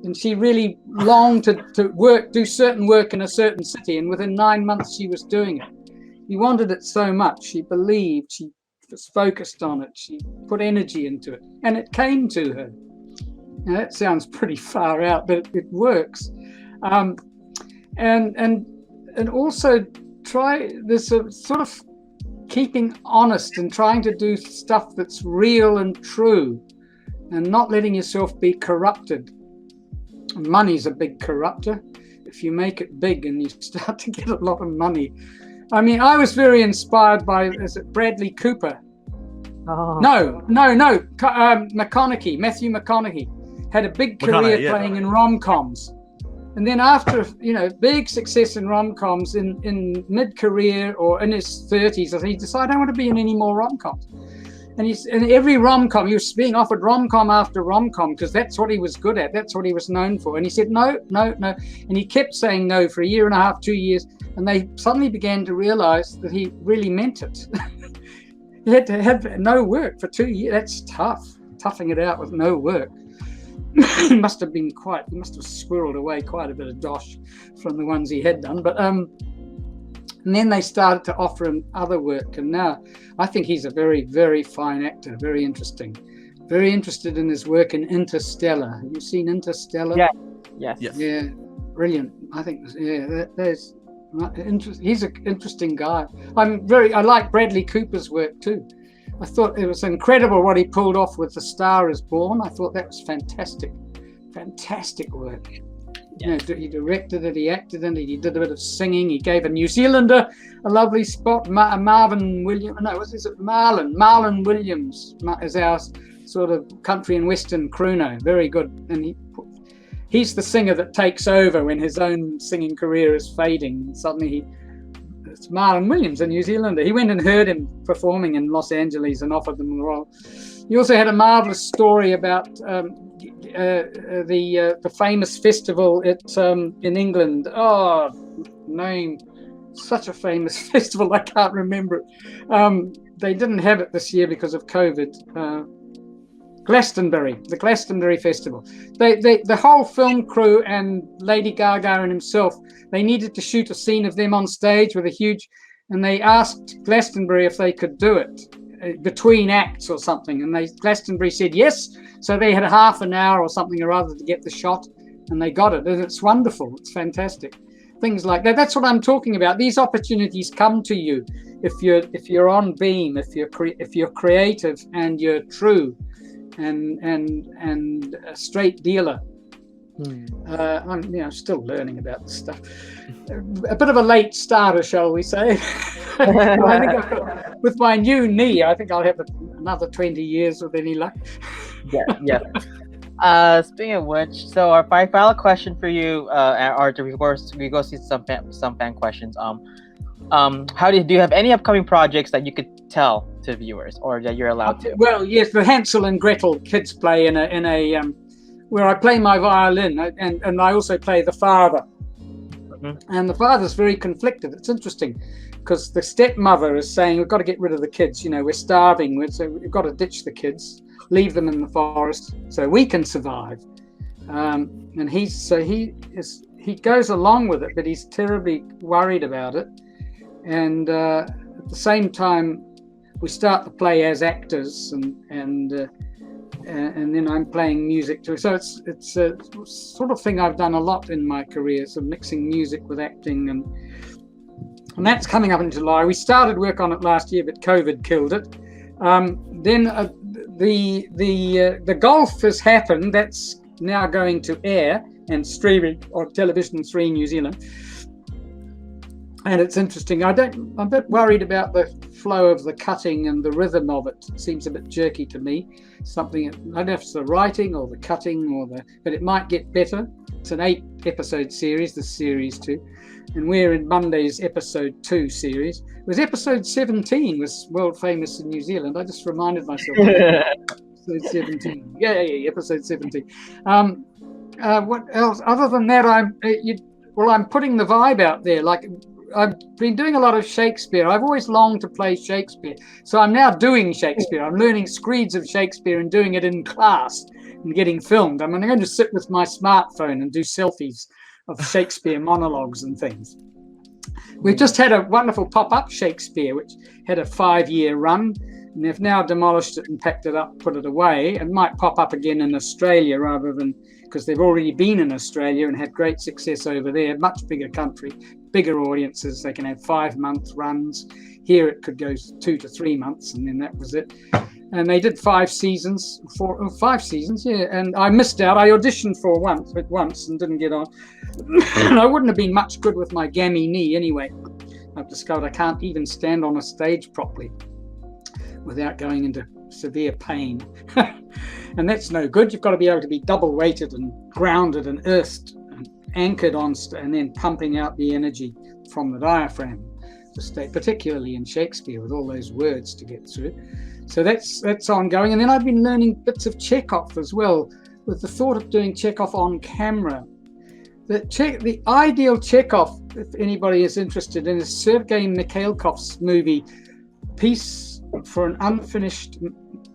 [SPEAKER 4] and she really longed to do certain work in a certain city, and within 9 months she was doing it. She wanted it so much. She believed. She was focused on it. She put energy into it, and it came to her. Now, that sounds pretty far out, but it works. And also there's a sort of keeping honest and trying to do stuff that's real and true, and not letting yourself be corrupted. Money's a big corrupter. If you make it big and you start to get a lot of money. I mean, I was very inspired by, Bradley Cooper?
[SPEAKER 5] Oh.
[SPEAKER 4] No. Matthew McConaughey. Had a big career playing in rom-coms, and then after big success in rom-coms, in mid-career or in his 30s, he decided I don't want to be in any more rom-coms. And in every rom-com he was being offered rom-com after rom-com because that's what he was good at, that's what he was known for. And he said no, and he kept saying no for a year and a half, 2 years, and they suddenly began to realize that he really meant it. He had to have no work for 2 years. That's toughing it out with no work. He must have squirreled away quite a bit of dosh from the ones he had done. But and then they started to offer him other work, and now I think he's a very, very fine actor, very interesting. Very interested in his work in Interstellar. Have you seen Interstellar?
[SPEAKER 3] Yeah. Yes.
[SPEAKER 4] Yeah, brilliant. I think he's an interesting guy. I like Bradley Cooper's work too. I thought it was incredible what he pulled off with The Star Is Born. I thought that was fantastic work. Yeah. He directed it, he acted in it, he did a bit of singing. He gave a New Zealander a lovely spot. Marlon Williams is our sort of country and western crooner. Very good. And he's the singer that takes over when his own singing career is fading. Suddenly it's Marlon Williams, a New Zealander. He went and heard him performing in Los Angeles and offered them the role. He also had a marvelous story about the famous festival in England. Such a famous festival, I can't remember it. They didn't have it this year because of COVID. The Glastonbury Festival. The whole film crew and Lady Gaga and himself, they needed to shoot a scene of them on stage with and they asked Glastonbury if they could do it. between acts or something, and Glastonbury said yes, so they had half an hour or something or other to get the shot, and they got it, and it's wonderful. It's fantastic. Things like that. That's what I'm talking about. These opportunities come to you if you're on beam, if you're creative and you're true, and a straight dealer. I'm still learning about this stuff. A bit of a late starter, shall we say? I think I've got, with my new knee, I think I'll have another 20 years with any luck.
[SPEAKER 3] Yeah. Speaking of which, so our final question for you, Arthur, we go see some fan questions. Do you have any upcoming projects that you could tell to viewers, or that you're allowed to?
[SPEAKER 4] Well, yes, the Hansel and Gretel kids play in a where I play my violin, and I also play the father. Mm-hmm. And the father's very conflicted. It's interesting because the stepmother is saying, we've got to get rid of the kids. We're starving. So we've got to ditch the kids, leave them in the forest so we can survive. And he goes along with it, but he's terribly worried about it. And at the same time, we start to play as actors, and then I'm playing music too. So it's a sort of thing I've done a lot in my career, so mixing music with acting, and that's coming up in July. We started work on it last year, but COVID killed it. Then the golf has happened. That's now going to air and streaming on Television 3 New Zealand. And it's interesting. I'm a bit worried about the flow of the cutting and the rhythm of it. It seems a bit jerky to me. I don't know if it's the writing or the cutting but it might get better. It's an 8-episode series, this series 2. And we're in Monday's episode 2 series. It was episode 17, was world famous in New Zealand. I just reminded myself. Episode 17. Yeah, episode 17. What else? Other than that, I'm putting the vibe out there. Like, I've been doing a lot of Shakespeare. I've always longed to play Shakespeare. So I'm now doing Shakespeare. I'm learning screeds of Shakespeare and doing it in class and getting filmed. I'm going to sit with my smartphone and do selfies of Shakespeare monologues and things. We've just had a wonderful pop-up Shakespeare, which had a 5-year run. And they've now demolished it and packed it up, put it away, and might pop up again in Australia rather than, because they've already been in Australia and had great success over there. Much bigger country, bigger audiences. They can have 5-month runs. Here it could go 2 to 3 months, and then that was it. And they did 5 seasons, 5 seasons, yeah. And I missed out. I auditioned for once and didn't get on. And I wouldn't have been much good with my gammy knee anyway. I've discovered I can't even stand on a stage properly without going into severe pain. And that's no good. You've got to be able to be double weighted and grounded and earthed and anchored on, and then pumping out the energy from the diaphragm to stay, particularly in Shakespeare with all those words to get through. So that's ongoing. And then I've been learning bits of Chekhov as well, with the thought of doing Chekhov on camera. The ideal Chekhov, if anybody is interested in, is Sergei Mikhailkov's movie Piece for an Unfinished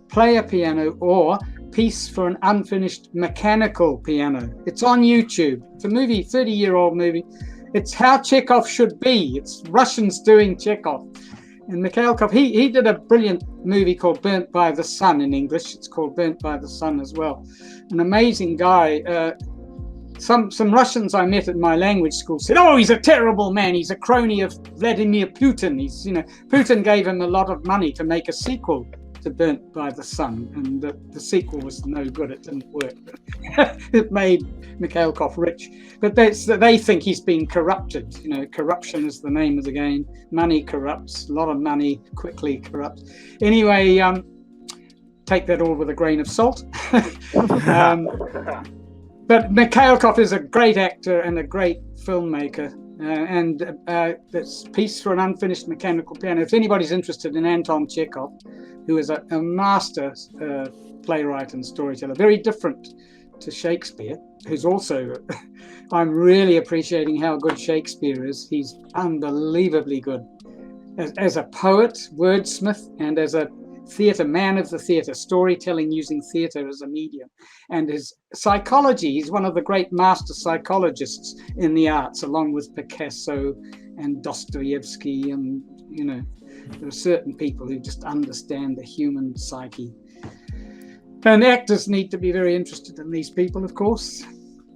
[SPEAKER 4] Player Piano, or Piece for an Unfinished Mechanical Piano. It's on YouTube. It's a movie, 30-year-old movie. It's how Chekhov should be. It's Russians doing Chekhov. And Mikhailkov, he did a brilliant movie called Burnt by the Sun in English. It's called Burnt by the Sun as well. An amazing guy. Some Russians I met at my language school said, "Oh, he's a terrible man. He's a crony of Vladimir Putin." Putin gave him a lot of money to make a sequel to Burnt by the Sun, and the sequel was no good. It didn't work. It made Mikhailkov rich, but they think he's been corrupted. Corruption is the name of the game. Money corrupts. A lot of money quickly corrupts. Anyway, take that all with a grain of salt. But Mikhailkov is a great actor and a great filmmaker. And that's Piece for an Unfinished Mechanical Piano. If anybody's interested in Anton Chekhov, who is a master playwright and storyteller, very different to Shakespeare, who's also, I'm really appreciating how good Shakespeare is. He's unbelievably good as a poet, wordsmith, and as a theatre, man of the theatre, storytelling using theatre as a medium. And his psychology, he's one of the great master psychologists in the arts, along with Picasso and Dostoevsky and, There are certain people who just understand the human psyche. And actors need to be very interested in these people, of course.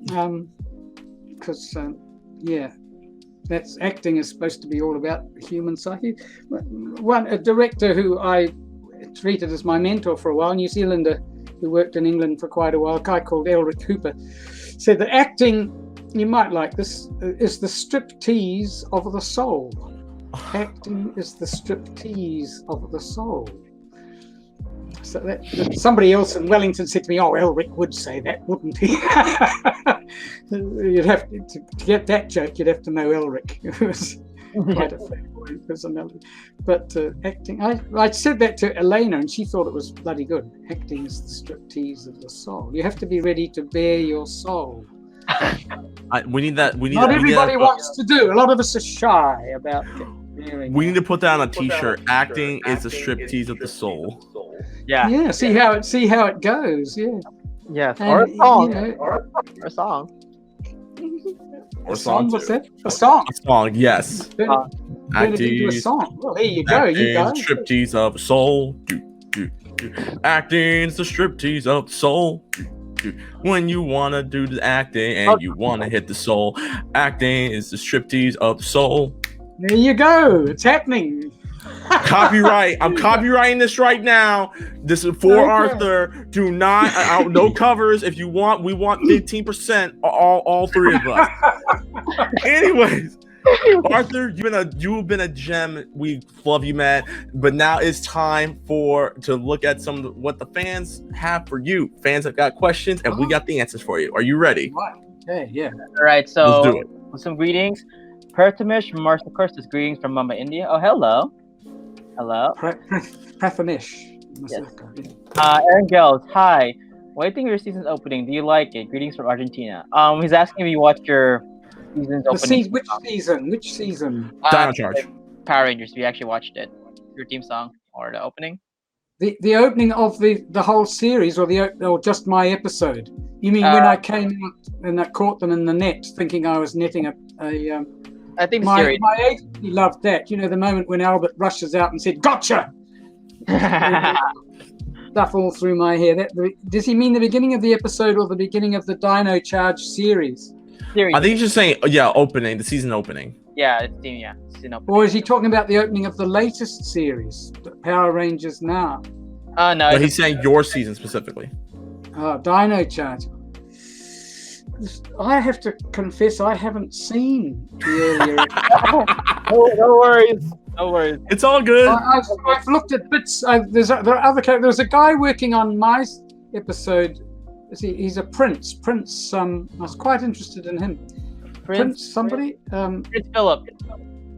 [SPEAKER 4] Because, acting is supposed to be all about the human psyche. A director who I treated as my mentor for a while, New Zealander who worked in England for quite a while, a guy called Elric Hooper, said that acting, you might like this, is the striptease of the soul. Acting is the striptease of the soul. So that somebody else in Wellington said to me, "Oh, Elric would say that, wouldn't he?" You'd have to get that joke. You'd have to know Elric. It was quite a flamboyant personality. But acting, I said that to Elena, and she thought it was bloody good. Acting is the striptease of the soul. You have to be ready to bare your soul.
[SPEAKER 1] We need that.
[SPEAKER 4] Not everybody wants to do. A lot of us are shy about it.
[SPEAKER 1] We need to put that on a T-shirt. Acting is the striptease of the soul.
[SPEAKER 3] Yeah.
[SPEAKER 4] See how it goes. Yeah.
[SPEAKER 3] Yes.
[SPEAKER 4] And,
[SPEAKER 3] Or a song.
[SPEAKER 4] you know,
[SPEAKER 3] Or a song.
[SPEAKER 1] Or
[SPEAKER 4] a song. What's
[SPEAKER 1] too.
[SPEAKER 4] that? A song.
[SPEAKER 1] A song. Yes.
[SPEAKER 4] Turn it into a song. Well, there you go. You go.
[SPEAKER 1] Acting's the striptease of the soul. Acting's the striptease of the soul. When you wanna do the acting and you wanna hit the soul, acting is the striptease of the soul.
[SPEAKER 4] There you go. It's happening.
[SPEAKER 1] Copyright. I'm copywriting this right now. This is for Arthur. Do not no covers. If you want, we want 15%. All three of us. Anyways, Arthur, you've been a gem. We love you, man. But now it's time to look at what the fans have for you. Fans have got questions, and we got the answers for you. Are you ready?
[SPEAKER 4] Okay, yeah.
[SPEAKER 3] All right, so
[SPEAKER 1] let's do it.
[SPEAKER 3] With some greetings. Perthamish Martha Curtis, greetings from Mama India. Oh, hello. Hello.
[SPEAKER 4] Prathamish.
[SPEAKER 3] Yes. Aaron Gels, hi. What do you think of your season's opening? Do you like it? Greetings from Argentina. He's asking if you watched your season's opening.
[SPEAKER 4] Which season?
[SPEAKER 1] Dino Charge.
[SPEAKER 3] Power Rangers. We actually watched it. Your team song or the opening?
[SPEAKER 4] The opening of the whole series, or just my episode? You mean when I came out and I caught them in the net, thinking I was netting
[SPEAKER 3] I think the series.
[SPEAKER 4] My agency loved that. You know, the moment when Albert rushes out and said, "Gotcha!" Stuff all through my hair. Does he mean the beginning of the episode or the beginning of the Dino Charge series?
[SPEAKER 1] I think he's just saying, opening, the season opening.
[SPEAKER 3] Yeah, season opening.
[SPEAKER 4] Or is he talking about the opening of the latest series, the Power Rangers Now?
[SPEAKER 3] No.
[SPEAKER 1] But he's saying your season specifically.
[SPEAKER 4] Dino Charge. I have to confess, I haven't seen the earlier.
[SPEAKER 3] No worries.
[SPEAKER 1] It's all good.
[SPEAKER 4] I've looked at bits. There are other characters. There's a guy working on my episode. He's a prince. Prince. I was quite interested in him. Prince somebody.
[SPEAKER 3] Prince Philip.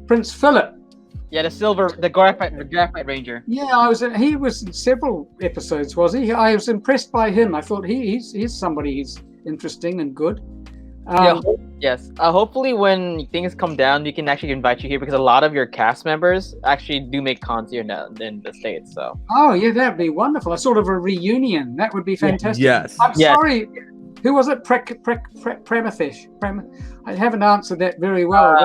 [SPEAKER 4] Prince Philip.
[SPEAKER 3] Yeah, the graphite ranger.
[SPEAKER 4] Yeah, he was in several episodes, was he? I was impressed by him. I thought he's somebody who's interesting and good.
[SPEAKER 3] Yes. Hopefully, when things come down, we can actually invite you here because a lot of your cast members actually do make cons here in the States. So.
[SPEAKER 4] Oh yeah, that'd be wonderful. A sort of a reunion. That would be fantastic.
[SPEAKER 1] Yes.
[SPEAKER 4] I'm sorry. Who was it? Premathish. I haven't answered that very well.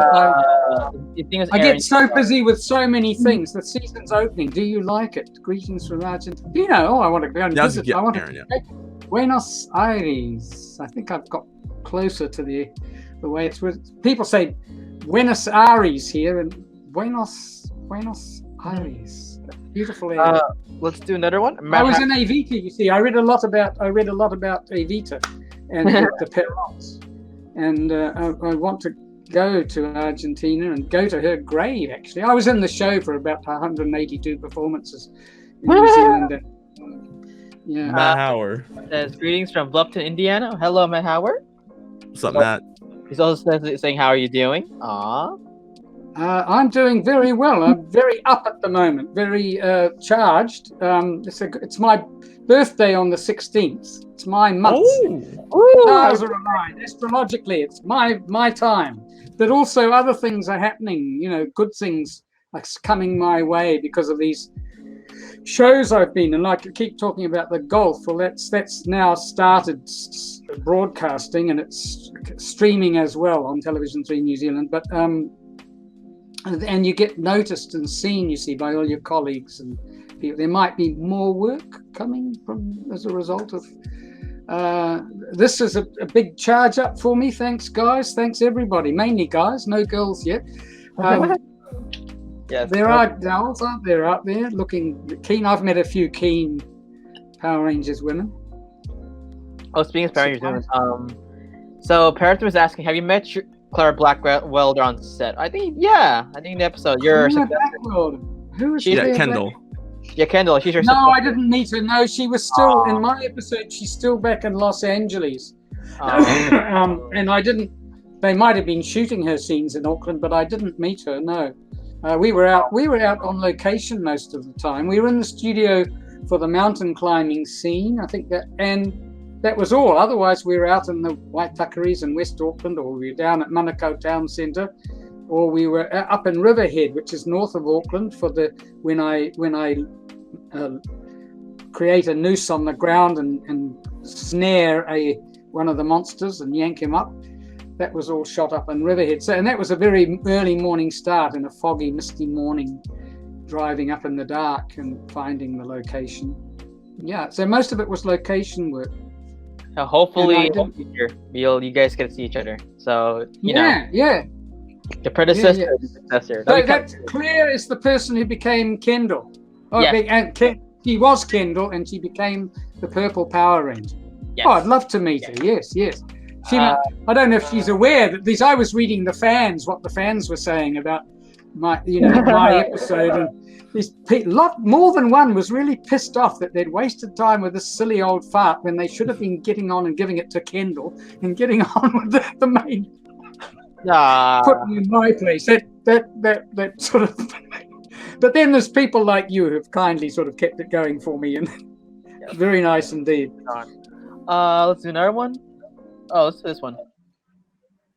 [SPEAKER 4] I get so busy with so many things. The season's opening. Do you like it? Greetings from Argentina. Oh, I want to go and visit. I want to Buenos Aires. I think I've got closer to the way it's. People say Buenos Aires here, and Buenos Aires. Beautiful area.
[SPEAKER 3] Let's do another one.
[SPEAKER 4] I was in Evita. You see, I read a lot about Evita and the Perons, and I want to go to Argentina and go to her grave. Actually, I was in the show for about 182 performances in New Zealand. Yeah.
[SPEAKER 1] Matt Howard.
[SPEAKER 3] Says greetings from Bluffton, Indiana. Hello, Matt Howard.
[SPEAKER 1] What's up, Matt?
[SPEAKER 3] He's also saying, "How are you doing?"
[SPEAKER 4] I'm doing very well. I'm very up at the moment, very charged. It's my birthday on the 16th. It's my month. Stars are aligned. Astrologically, it's my time. But also other things are happening. You know, good things are coming my way because of these shows I've been in. Like I keep talking about the golf. Well, that's now started broadcasting and it's streaming as well on Television 3 New Zealand. But and you get noticed and seen, you see, by all your colleagues and people. There might be more work coming from as a result of this. Is a big charge up for me. Thanks, guys. Thanks, everybody. Mainly guys, no girls yet.
[SPEAKER 3] Yes,
[SPEAKER 4] there are girls, aren't there, out there looking keen? I've met a few keen Power Rangers women.
[SPEAKER 3] Oh, speaking of Power Rangers, so Parrot was asking, have you met Clara Blackwelder on set? I think in the episode. Who
[SPEAKER 4] is
[SPEAKER 3] she?
[SPEAKER 1] Yeah, Kendall.
[SPEAKER 3] Yeah, Kendall. She's your.
[SPEAKER 4] No, I didn't meet her. No, she was still in my episode. She's still back in Los Angeles. And I didn't. They might have been shooting her scenes in Auckland, but I didn't meet her. No, we were out on location most of the time. We were in the studio for the mountain climbing scene, I think that was all. Otherwise, we were out in the Waitakeries in West Auckland, or we were down at Manukau Town Centre, or we were up in Riverhead, which is north of Auckland, for when I create a noose on the ground and snare one of the monsters and yank him up. That was all shot up in Riverhead. And that was a very early morning start in a foggy, misty morning, driving up in the dark and finding the location. Yeah, so most of it was location work.
[SPEAKER 3] Hopefully you guys get to see each other. So you know, the predecessor, the successor.
[SPEAKER 4] So Claire is the person who became Kendall. She was Kendall, and she became the Purple Power Ranger.
[SPEAKER 3] Yes.
[SPEAKER 4] Oh, I'd love to meet her. Yes. She, I don't know if she's aware that I was reading what the fans were saying about my episode, and lot more than one was really pissed off that they'd wasted time with this silly old fart when they should have been getting on and giving it to Kendall and getting on with the main. Put me in my place. That sort of. But then there's people like you who've kindly sort of kept it going for me, and very nice indeed.
[SPEAKER 3] Let's do another one. Oh, let's do this one.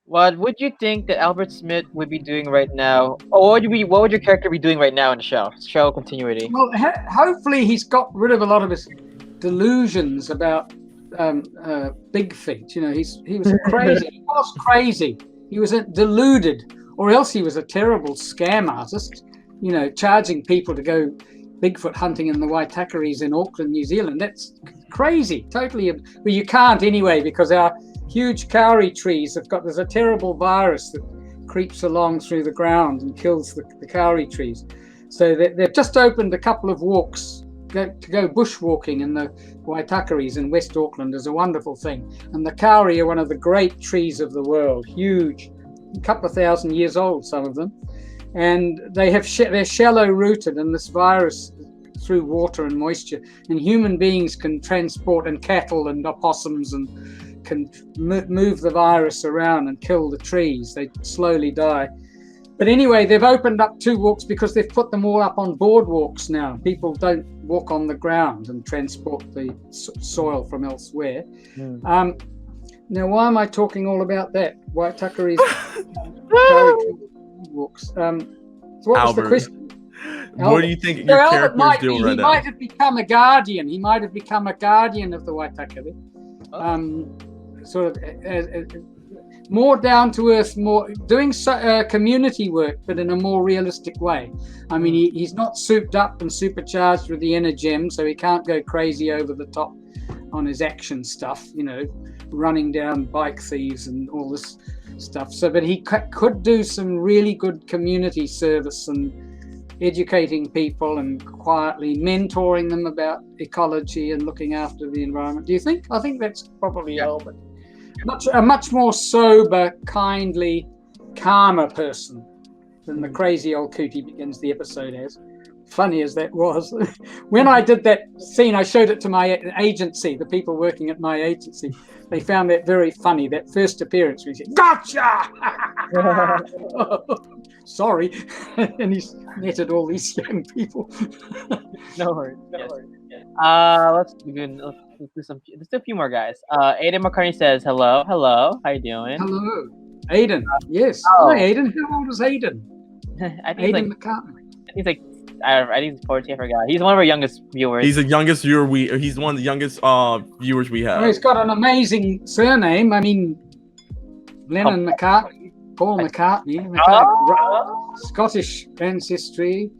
[SPEAKER 3] What would you think that Albert Smith would be doing right now? Or what would your character be doing right now in the show continuity?
[SPEAKER 4] Well, hopefully he's got rid of a lot of his delusions about big feet. You know, he was crazy. He was crazy. He was deluded, or else he was a terrible scam artist. You know, charging people to go Bigfoot hunting in the Waitakeries in Auckland, New Zealand. That's crazy. Totally. Well, you can't anyway, because our huge kauri trees there's a terrible virus that creeps along through the ground and kills the kauri trees. So they've just opened a couple of walks to go bushwalking in the Waitakeries in West Auckland is a wonderful thing. And the kauri are one of the great trees of the world, huge, a couple of thousand years old, some of them. And they're shallow rooted, and this virus through water and moisture, and human beings can transport, and cattle and opossums, and can move the virus around and kill the trees. They slowly die. But anyway, they've opened up 2 walks because they've put them all up on boardwalks now. People don't walk on the ground and transport the soil from elsewhere. Now, why am I talking all about that? Waitakeries walks. So what was the question?
[SPEAKER 1] What do you think your character is doing right now?
[SPEAKER 4] He might have become a guardian. He might have become a guardian of the Waitakere. Sort of more down to earth, more doing community work, but in a more realistic way. I mean, he's not souped up and supercharged with the inner gem, so he can't go crazy over the top on his action stuff, you know, running down bike thieves and all this stuff. So, but he could do some really good community service and educating people and quietly mentoring them about ecology and looking after the environment. Do you think? I think that's probably Albert. A much more sober, kindly, calmer person than the crazy old cootie begins the episode as. Funny as that was. When I did that scene, I showed it to my agency, the people working at my agency. They found that very funny, that first appearance. We said, "Gotcha!" Sorry. And he's netted all these young people.
[SPEAKER 3] No worries. Let's do a few more guys. Aiden McCartney says, hello. How you doing?
[SPEAKER 4] Hello. Aiden. Yes. Hi, Aiden. How old is Aiden?
[SPEAKER 3] I think
[SPEAKER 4] Aiden McCartney.
[SPEAKER 3] I think he's 14. I forgot. He's one of our youngest viewers.
[SPEAKER 1] He's the youngest viewer he's one of the youngest viewers we have.
[SPEAKER 4] Well, he's got an amazing surname. I mean, Lennon McCartney. Paul McCartney, Scottish ancestry.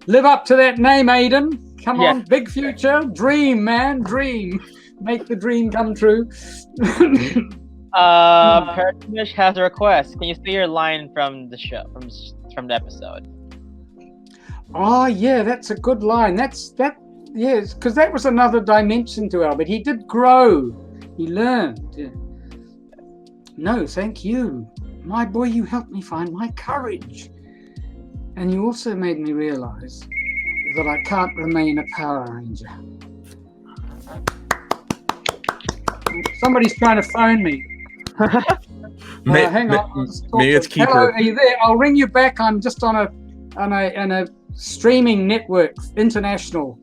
[SPEAKER 4] Live up to that name, Aiden. Come on, big future. Dream, man, dream. Make the dream come true.
[SPEAKER 3] Paratish has a request. Can you say your line from the show, from the episode?
[SPEAKER 4] Oh yeah, that's a good line. Yes, because that was another dimension to Albert. He did grow. He learned. Yeah. No, thank you. My boy, you helped me find my courage. And you also made me realize that I can't remain a Power Ranger. Somebody's trying to phone me. Hang on.
[SPEAKER 1] Maybe it's Keeper.
[SPEAKER 4] Hello, are you there? I'll ring you back. I'm just on a streaming network, international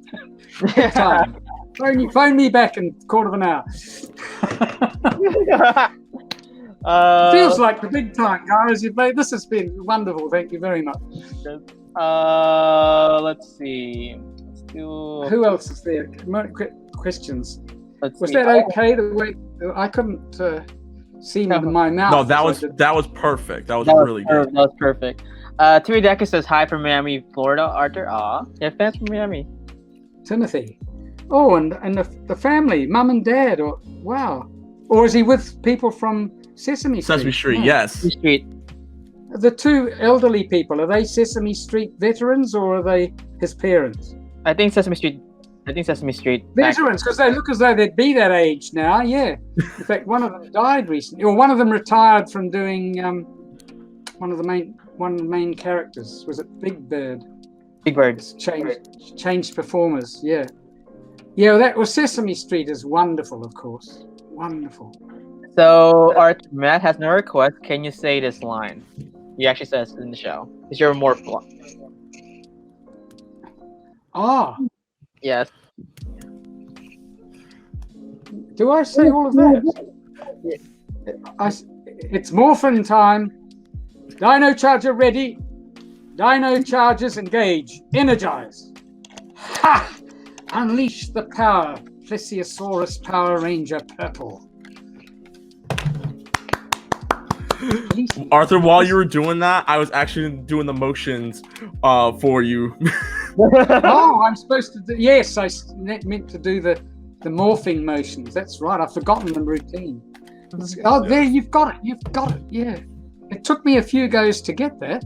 [SPEAKER 4] time. Phone me back in a quarter of an hour. Feels like the big time, guys. This has been wonderful. Thank you very much.
[SPEAKER 3] Let's see. Let's do.
[SPEAKER 4] Who else is there? Questions. Was
[SPEAKER 3] See.
[SPEAKER 4] that okay? The way I couldn't see my mouth.
[SPEAKER 1] No, that was perfect. That was really good.
[SPEAKER 3] That was perfect. Timmy Decker says hi from Miami, Florida. Arthur, yeah, fans from Miami.
[SPEAKER 4] Timothy. Oh, and the family, mum and dad. Or wow. Or is he with people from Sesame Street?
[SPEAKER 1] Sesame Street, yes.
[SPEAKER 3] Sesame Street.
[SPEAKER 4] The two elderly people, are they Sesame Street veterans or are they his parents?
[SPEAKER 3] I think Sesame Street.
[SPEAKER 4] Veterans, because they look as though they'd be that age now, yeah. In fact, one of them died recently, or one of them retired from doing one of the main characters. Was it Big Bird?
[SPEAKER 3] Big Bird.
[SPEAKER 4] Changed performers, yeah. Yeah, that was Sesame Street is wonderful, of course. Wonderful.
[SPEAKER 3] So, Matt has no request. Can you say this line? He actually says in the show. It's your morph block.
[SPEAKER 4] Ah.
[SPEAKER 3] Yes.
[SPEAKER 4] Do I say all of that? It's Morphin time. Dino Charger ready. Dino Chargers engage. Energize. Ha! Unleash the power. Plesiosaurus Power Ranger Purple.
[SPEAKER 1] Arthur, while you were doing that, I was actually doing the motions for you.
[SPEAKER 4] Oh, I'm supposed to do. Yes, I meant to do the morphing motions. That's right. I've forgotten the routine. Oh, there, you've got it. Yeah. It took me a few goes to get that.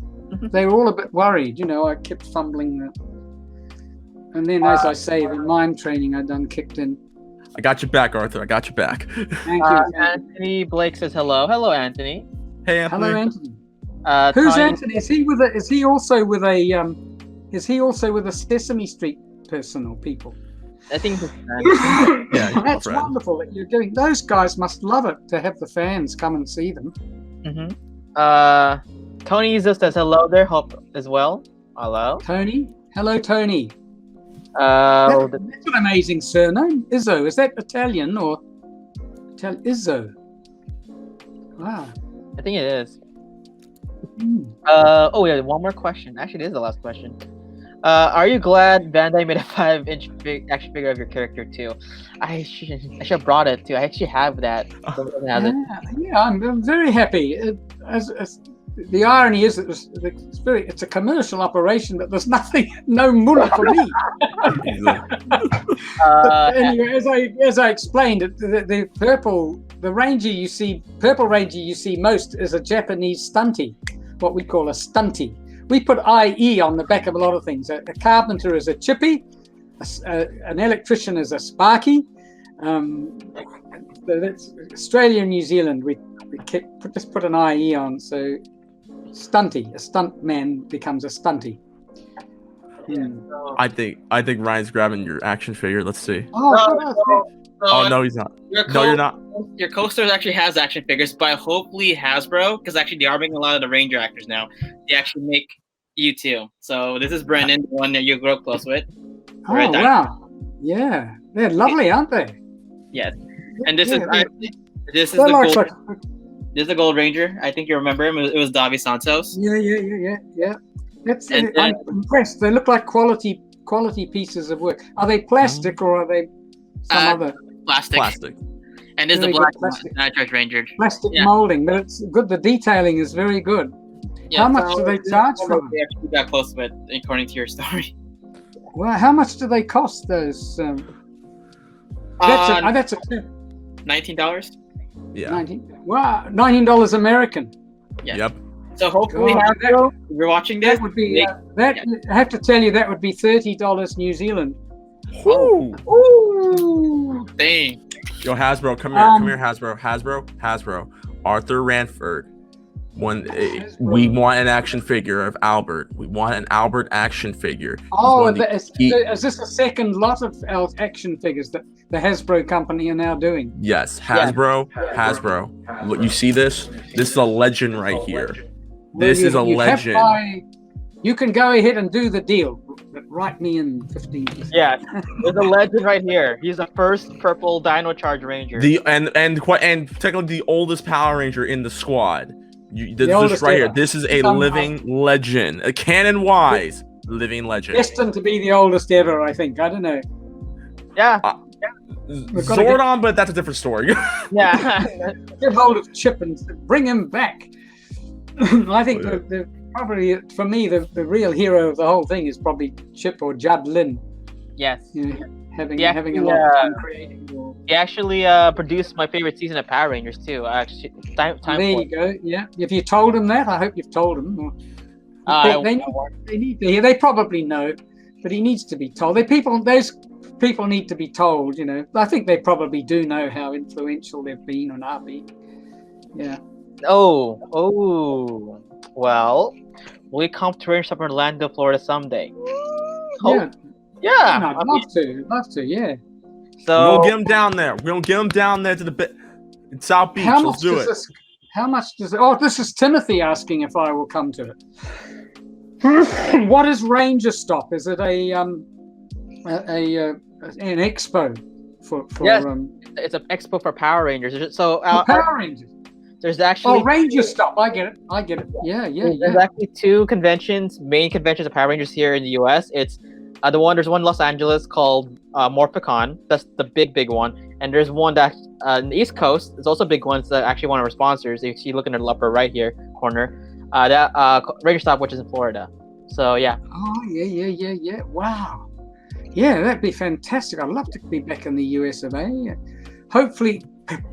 [SPEAKER 4] They were all a bit worried. I kept fumbling that. And then, as I say, the mime training I done kicked in.
[SPEAKER 1] I got your back, Arthur. I got your back.
[SPEAKER 4] Thank you.
[SPEAKER 3] Anthony Blake says hello. Hello, Anthony.
[SPEAKER 1] Hey, Anthony.
[SPEAKER 4] Hello, Anthony. Who's Anthony? Is he also with a Sesame Street person or people?
[SPEAKER 3] I think
[SPEAKER 1] yeah,
[SPEAKER 4] that's wonderful that you're doing. Those guys must love it to have the fans come and see them.
[SPEAKER 3] Tony just says hello there. Hope as well. Hello,
[SPEAKER 4] Tony. Hello, Tony.
[SPEAKER 3] That's
[SPEAKER 4] an amazing surname. Izzo. Is that Italian or Izzo? Wow.
[SPEAKER 3] I think it is. Oh yeah, one more question. Actually, this is the last question. Are you glad Bandai made a 5-inch action figure of your character too? I should have brought it too. I actually have that.
[SPEAKER 4] Yeah, I'm very happy. The irony is that it's a commercial operation, but there's no mullah for me. Anyway, as I explained, the purple ranger you see most is a Japanese stunty, what we call a stunty. We put IE on the back of a lot of things. A carpenter is a chippy, an electrician is a sparky. That's Australia and New Zealand. We just put an IE on, so stunty. A stunt man becomes a stunty.
[SPEAKER 1] I think Ryan's grabbing your action figure. Let's see.
[SPEAKER 4] Oh,
[SPEAKER 1] no, he's not. You're not.
[SPEAKER 5] Your co-stars actually has action figures, but hopefully Hasbro, because actually they are making a lot of the Ranger actors now. They actually make you too. So this is Brennan, the one that you grew up close with.
[SPEAKER 4] Oh, wow. Yeah. They're lovely, aren't they?
[SPEAKER 5] Yes. And this is the Gold Ranger. I think you remember him. It was Davi Santos.
[SPEAKER 4] Yeah. I'm impressed. They look like quality pieces of work. Are they plastic or are they some other?
[SPEAKER 5] Plastic. And there's the
[SPEAKER 4] Very good
[SPEAKER 5] black
[SPEAKER 4] plastic.
[SPEAKER 5] Dino Charge Ranger.
[SPEAKER 4] Plastic
[SPEAKER 5] Yeah.
[SPEAKER 4] molding, but it's good. The detailing is very good. How much do they charge for them?
[SPEAKER 5] We actually got close with, according to your story.
[SPEAKER 4] Well, how much do they cost those? That's a tip.
[SPEAKER 5] $19.
[SPEAKER 1] Yeah.
[SPEAKER 4] 19. Wow, $19 American.
[SPEAKER 5] Yeah.
[SPEAKER 1] Yep.
[SPEAKER 5] So hopefully,
[SPEAKER 4] God,
[SPEAKER 5] Hasbro, if you're watching this,
[SPEAKER 4] That would be I have to tell you that would be $30 New Zealand.
[SPEAKER 1] Ooh.
[SPEAKER 4] Ooh.
[SPEAKER 5] dang.
[SPEAKER 1] Yo, Hasbro, come here. Come here, Hasbro. Hasbro. Arthur Ranford. We want an action figure of Albert. We want an Albert action figure.
[SPEAKER 4] Oh, is this the second lot of action figures that the Hasbro company are now doing?
[SPEAKER 1] Yes, Hasbro. Look, you see this? This is a legend right here. This is a legend.
[SPEAKER 4] You can go ahead and do the deal. But write me in 15.
[SPEAKER 3] Yeah, there's a legend right here. He's the first purple Dino Charge Ranger.
[SPEAKER 1] And technically the oldest Power Ranger in the squad. This
[SPEAKER 4] oldest
[SPEAKER 1] right here.
[SPEAKER 4] ever.
[SPEAKER 1] This is a living legend, a canon-wise living legend.
[SPEAKER 4] Destined to be the oldest ever, I think. I don't know.
[SPEAKER 3] Yeah.
[SPEAKER 1] Zordon, but that's a different story.
[SPEAKER 3] Yeah.
[SPEAKER 4] Get hold of Chip and bring him back. I think probably for me the real hero of the whole thing is probably Chip or Judd Lin.
[SPEAKER 3] Yes.
[SPEAKER 4] You know, having
[SPEAKER 3] Yeah,
[SPEAKER 4] a lot of fun creating.
[SPEAKER 3] He actually produced my favorite season of Power Rangers too. Actually, time
[SPEAKER 4] There you go. Yeah. If you told him that, I hope you've told him. They need to hear. They probably know, but he needs to be told. Those people need to be told. You know, I think they probably do know how influential they've been and are being. Yeah.
[SPEAKER 3] Oh. Well, we come to Range Shop in Orlando, Florida someday.
[SPEAKER 4] Yeah.
[SPEAKER 3] Yeah.
[SPEAKER 4] I'd love to. Yeah.
[SPEAKER 3] So
[SPEAKER 1] We'll get him down there. We'll get him down there to the bit in South Beach. Let's do it.
[SPEAKER 4] How much does it? Oh, this is Timothy asking if I will come to it. What is Ranger Stop? Is it an expo for?
[SPEAKER 3] Yes. It's an expo for Power Rangers. So
[SPEAKER 4] Power Rangers.
[SPEAKER 3] There's actually
[SPEAKER 4] Ranger Stop. I get it. Yeah.
[SPEAKER 3] There's actually two main conventions of Power Rangers here in the U.S. It's there's one in Los Angeles called Morphicon. That's the big one. And there's one that in the East Coast. It's also a big one. It's actually one of our sponsors. You see, looking at the upper right here corner, that Ranger Stop, which is in Florida. So yeah.
[SPEAKER 4] Oh yeah. Wow. Yeah, that'd be fantastic. I'd love to be back in the US of A. Hopefully,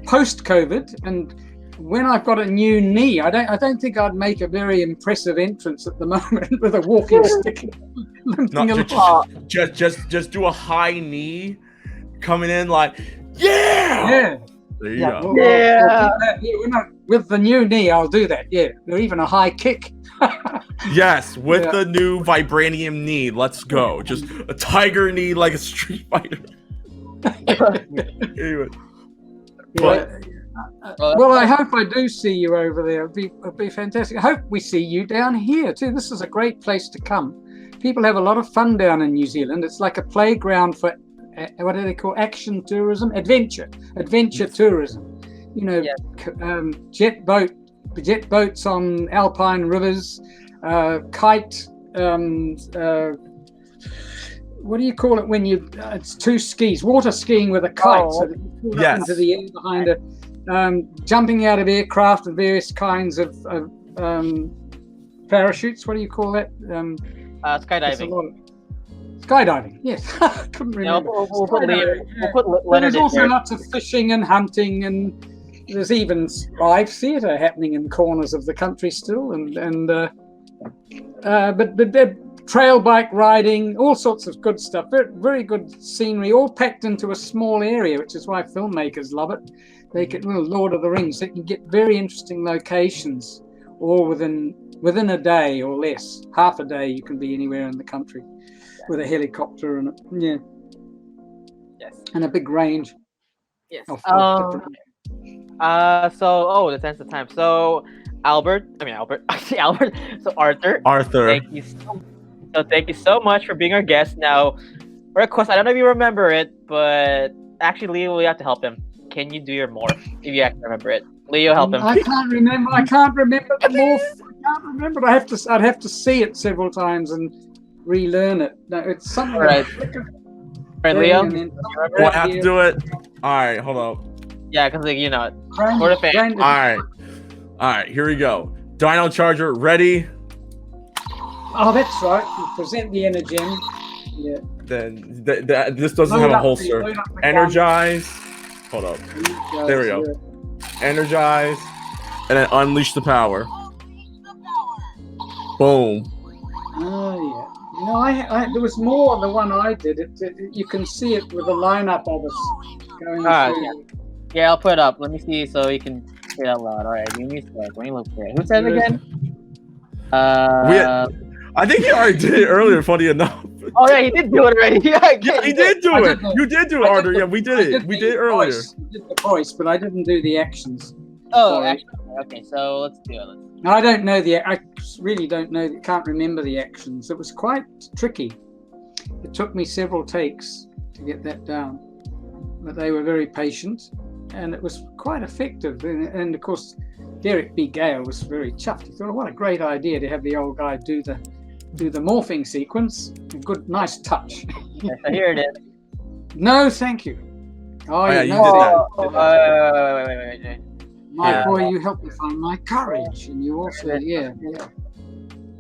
[SPEAKER 4] post COVID, and when I've got a new knee, I don't think I'd make a very impressive entrance at the moment with a walking stick.
[SPEAKER 1] Just do a high knee, coming in like, yeah. There you go.
[SPEAKER 4] With the new knee, I'll do that. Yeah, or even a high kick.
[SPEAKER 1] Yes, with the new vibranium knee. Let's go. Just a tiger knee like a Street Fighter. Anyway.
[SPEAKER 4] Well, I hope I do see you over there. It'd be fantastic. I hope we see you down here too. This is a great place to come. People have a lot of fun down in New Zealand. It's like a playground for what do they call action tourism, adventure tourism. You know, jet boats on alpine rivers, kite. What do you call it when you? It's two skis, water skiing with a kite. So that you pull up into the air behind it. Jumping out of aircraft and various kinds of parachutes. What do you call that?
[SPEAKER 3] Skydiving.
[SPEAKER 4] Skydiving. Yes, I couldn't remember.
[SPEAKER 3] We'll put Leonard.
[SPEAKER 4] There's also lots of fishing and hunting, and there's even live theatre happening in corners of the country still, but trail bike riding, all sorts of good stuff. Very, very good scenery, all packed into a small area, which is why filmmakers love it. They get Lord of the Rings. They can get very interesting locations, all within a day or less. Half a day, you can be anywhere in the country with a helicopter and and a big range.
[SPEAKER 3] Yes.
[SPEAKER 4] Of
[SPEAKER 3] the sense of time. So Albert. So Arthur. Thank you so much for being our guest. Now, request. I don't know if you remember it, but actually, Leo, we have to help him. Can you do your morph if you actually remember it? Leo, help him.
[SPEAKER 4] I can't remember the morph. I can't remember. I'd have to see it several times and relearn it. No, it's something.
[SPEAKER 3] All right, Leo.
[SPEAKER 1] I have to do it. All right, hold up.
[SPEAKER 3] Yeah, because like
[SPEAKER 4] Brand-
[SPEAKER 3] for the fan.
[SPEAKER 4] brand-
[SPEAKER 1] All right, here we go. Dino Charger, ready?
[SPEAKER 4] Oh, that's right. You present the Energem. Yeah.
[SPEAKER 1] Then this doesn't
[SPEAKER 4] Load
[SPEAKER 1] have a
[SPEAKER 4] up the-
[SPEAKER 1] holster.
[SPEAKER 4] load up the gun.
[SPEAKER 1] Energize. Hold up.
[SPEAKER 4] Energize,
[SPEAKER 1] There we go.
[SPEAKER 4] yeah.
[SPEAKER 1] Energize. And then unleash the power. Boom.
[SPEAKER 4] Oh, yeah. No, there was more on the one I did. You can see it with a lineup of us going through.
[SPEAKER 3] Yeah, I'll put it up. Let me see so you can say it out loud. All right, give me a sec. Let me look for it. Who said it again?
[SPEAKER 1] I think he already did it earlier, funny enough.
[SPEAKER 3] Oh, yeah, he did do it already.
[SPEAKER 1] Yeah, he did do
[SPEAKER 4] I
[SPEAKER 1] it.
[SPEAKER 4] did
[SPEAKER 1] You did do it, Arthur. Yeah, we did it. We did it earlier.
[SPEAKER 4] I did the voice, but I didn't do the actions.
[SPEAKER 3] Oh,
[SPEAKER 4] Sorry.
[SPEAKER 3] actually, okay, so let's do it.
[SPEAKER 4] No, I don't know I really don't know. Can't remember the actions. It was quite tricky. It took me several takes to get that down, but they were very patient, and it was quite effective. And of course, Derek B. Gale was very chuffed. He thought, oh, "What a great idea to have the old guy do the morphing sequence. A good, nice touch."
[SPEAKER 3] Okay, so here it is.
[SPEAKER 4] No, thank you. Oh,
[SPEAKER 1] yeah,
[SPEAKER 4] you
[SPEAKER 1] you did that.
[SPEAKER 3] Wait.
[SPEAKER 4] My
[SPEAKER 1] Yeah.
[SPEAKER 4] boy, you helped me find my courage, and you also, yeah.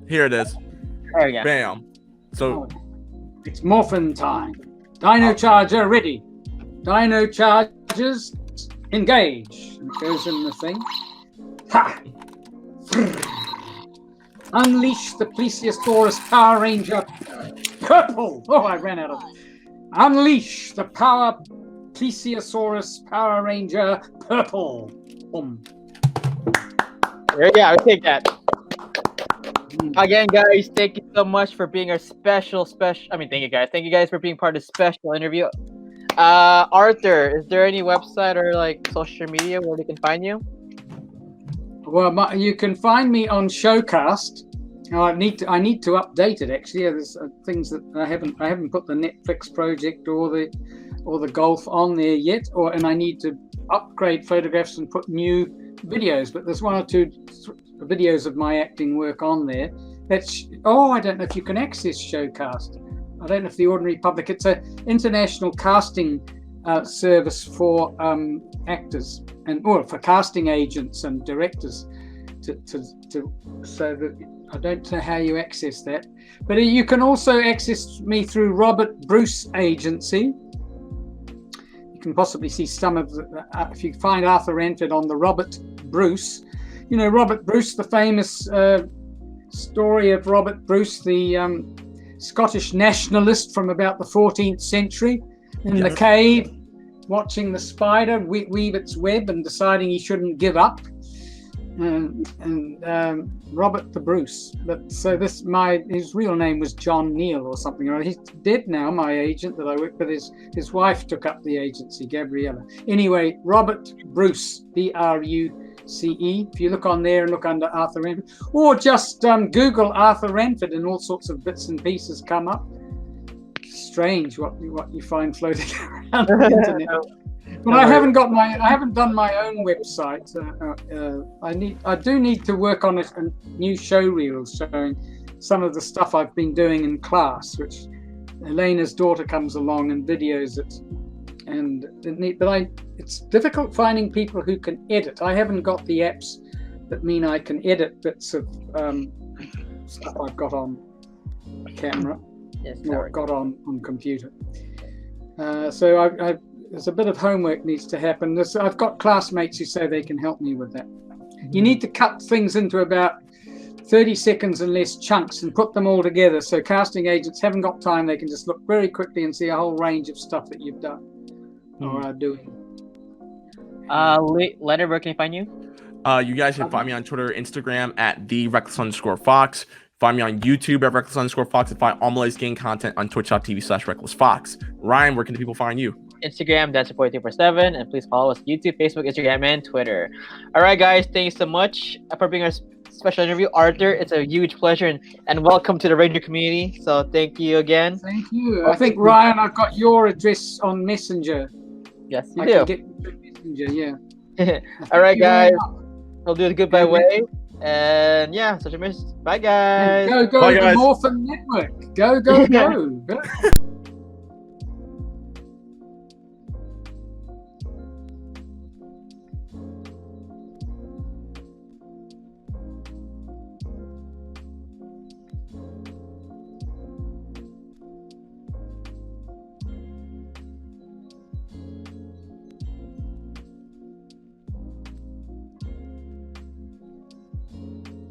[SPEAKER 1] Here it is.
[SPEAKER 3] There we go.
[SPEAKER 1] Bam. So,
[SPEAKER 4] It's Morphin time. Dino Charger ready. Dino Chargers engage. And it goes in the thing. Ha! Unleash the Plesiosaurus Power Ranger Purple. Oh, I ran out of it. Unleash the Plesiosaurus Power Ranger Purple. Boom.
[SPEAKER 3] There you go. I'll take that. Again, guys, thank you so much for being our special. Thank you, guys. Thank you guys for being part of the special interview. Arthur, is there any website or like social media where they can find you?
[SPEAKER 4] Well, you can find me on Showcast. I need to update it actually. There's things that I haven't put the Netflix project or the golf on there yet, and I need to upgrade photographs and put new videos. But there's one or two videos of my acting work on there. I don't know if you can access Showcast. I don't know if the ordinary public. It's an international casting service for actors or for casting agents and directors. So that I don't know how you access that, but you can also access me through Robert Bruce Agency. You can possibly see some of if you find Arthur Ranford on the Robert Bruce. You know Robert Bruce, the famous story of Robert Bruce, the Scottish nationalist from about the 14th century, in the cave, watching the spider weave its web and deciding he shouldn't give up. And Robert the Bruce. But so his real name was John Neal or something. He's dead now. My agent that I worked with, his wife took up the agency, Gabriella. Anyway, Robert Bruce, B-R-U-C-E. If you look on there and look under Arthur Ranford, or just Google Arthur Ranford, and all sorts of bits and pieces come up. Strange what you find floating around the internet. But I haven't done my own website. I do need to work on a new show reel showing some of the stuff I've been doing in class, which Elena's daughter comes along and videos it. But it's difficult finding people who can edit. I haven't got the apps that mean I can edit bits of stuff I've got on camera.
[SPEAKER 3] Yes,
[SPEAKER 4] or got on computer. So there's a bit of homework needs to happen. I've got classmates who say they can help me with that. You need to cut things into about 30 seconds and less chunks and put them all together. So casting agents haven't got time. They can just look very quickly and see a whole range of stuff that you've done or are doing.
[SPEAKER 3] Leonard, where can I find you?
[SPEAKER 1] You guys can find me on Twitter, Instagram at @the_Reckless_Fox. Find me on YouTube at Reckless_Fox, and find all my latest game content on twitch.tv/RecklessFox. Ryan, where can the people find you?
[SPEAKER 3] Instagram, Dancer4247, and please follow us YouTube, Facebook, Instagram, and Twitter. All right, guys, thanks so much for being our special interview. Arthur, it's a huge pleasure, and welcome to the Ranger community. So thank you again.
[SPEAKER 4] Thank you. I think, Ryan, I've got your address on Messenger.
[SPEAKER 3] Yes, you
[SPEAKER 4] I
[SPEAKER 3] do.
[SPEAKER 4] can get Messenger, yeah.
[SPEAKER 3] All right,
[SPEAKER 4] Thank you very
[SPEAKER 3] guys.
[SPEAKER 4] much.
[SPEAKER 3] I'll do the goodbye way. And yeah, such a miss. Bye, guys.
[SPEAKER 4] And go,
[SPEAKER 1] Bye,
[SPEAKER 4] the
[SPEAKER 1] guys.
[SPEAKER 4] Morphin Network. Go.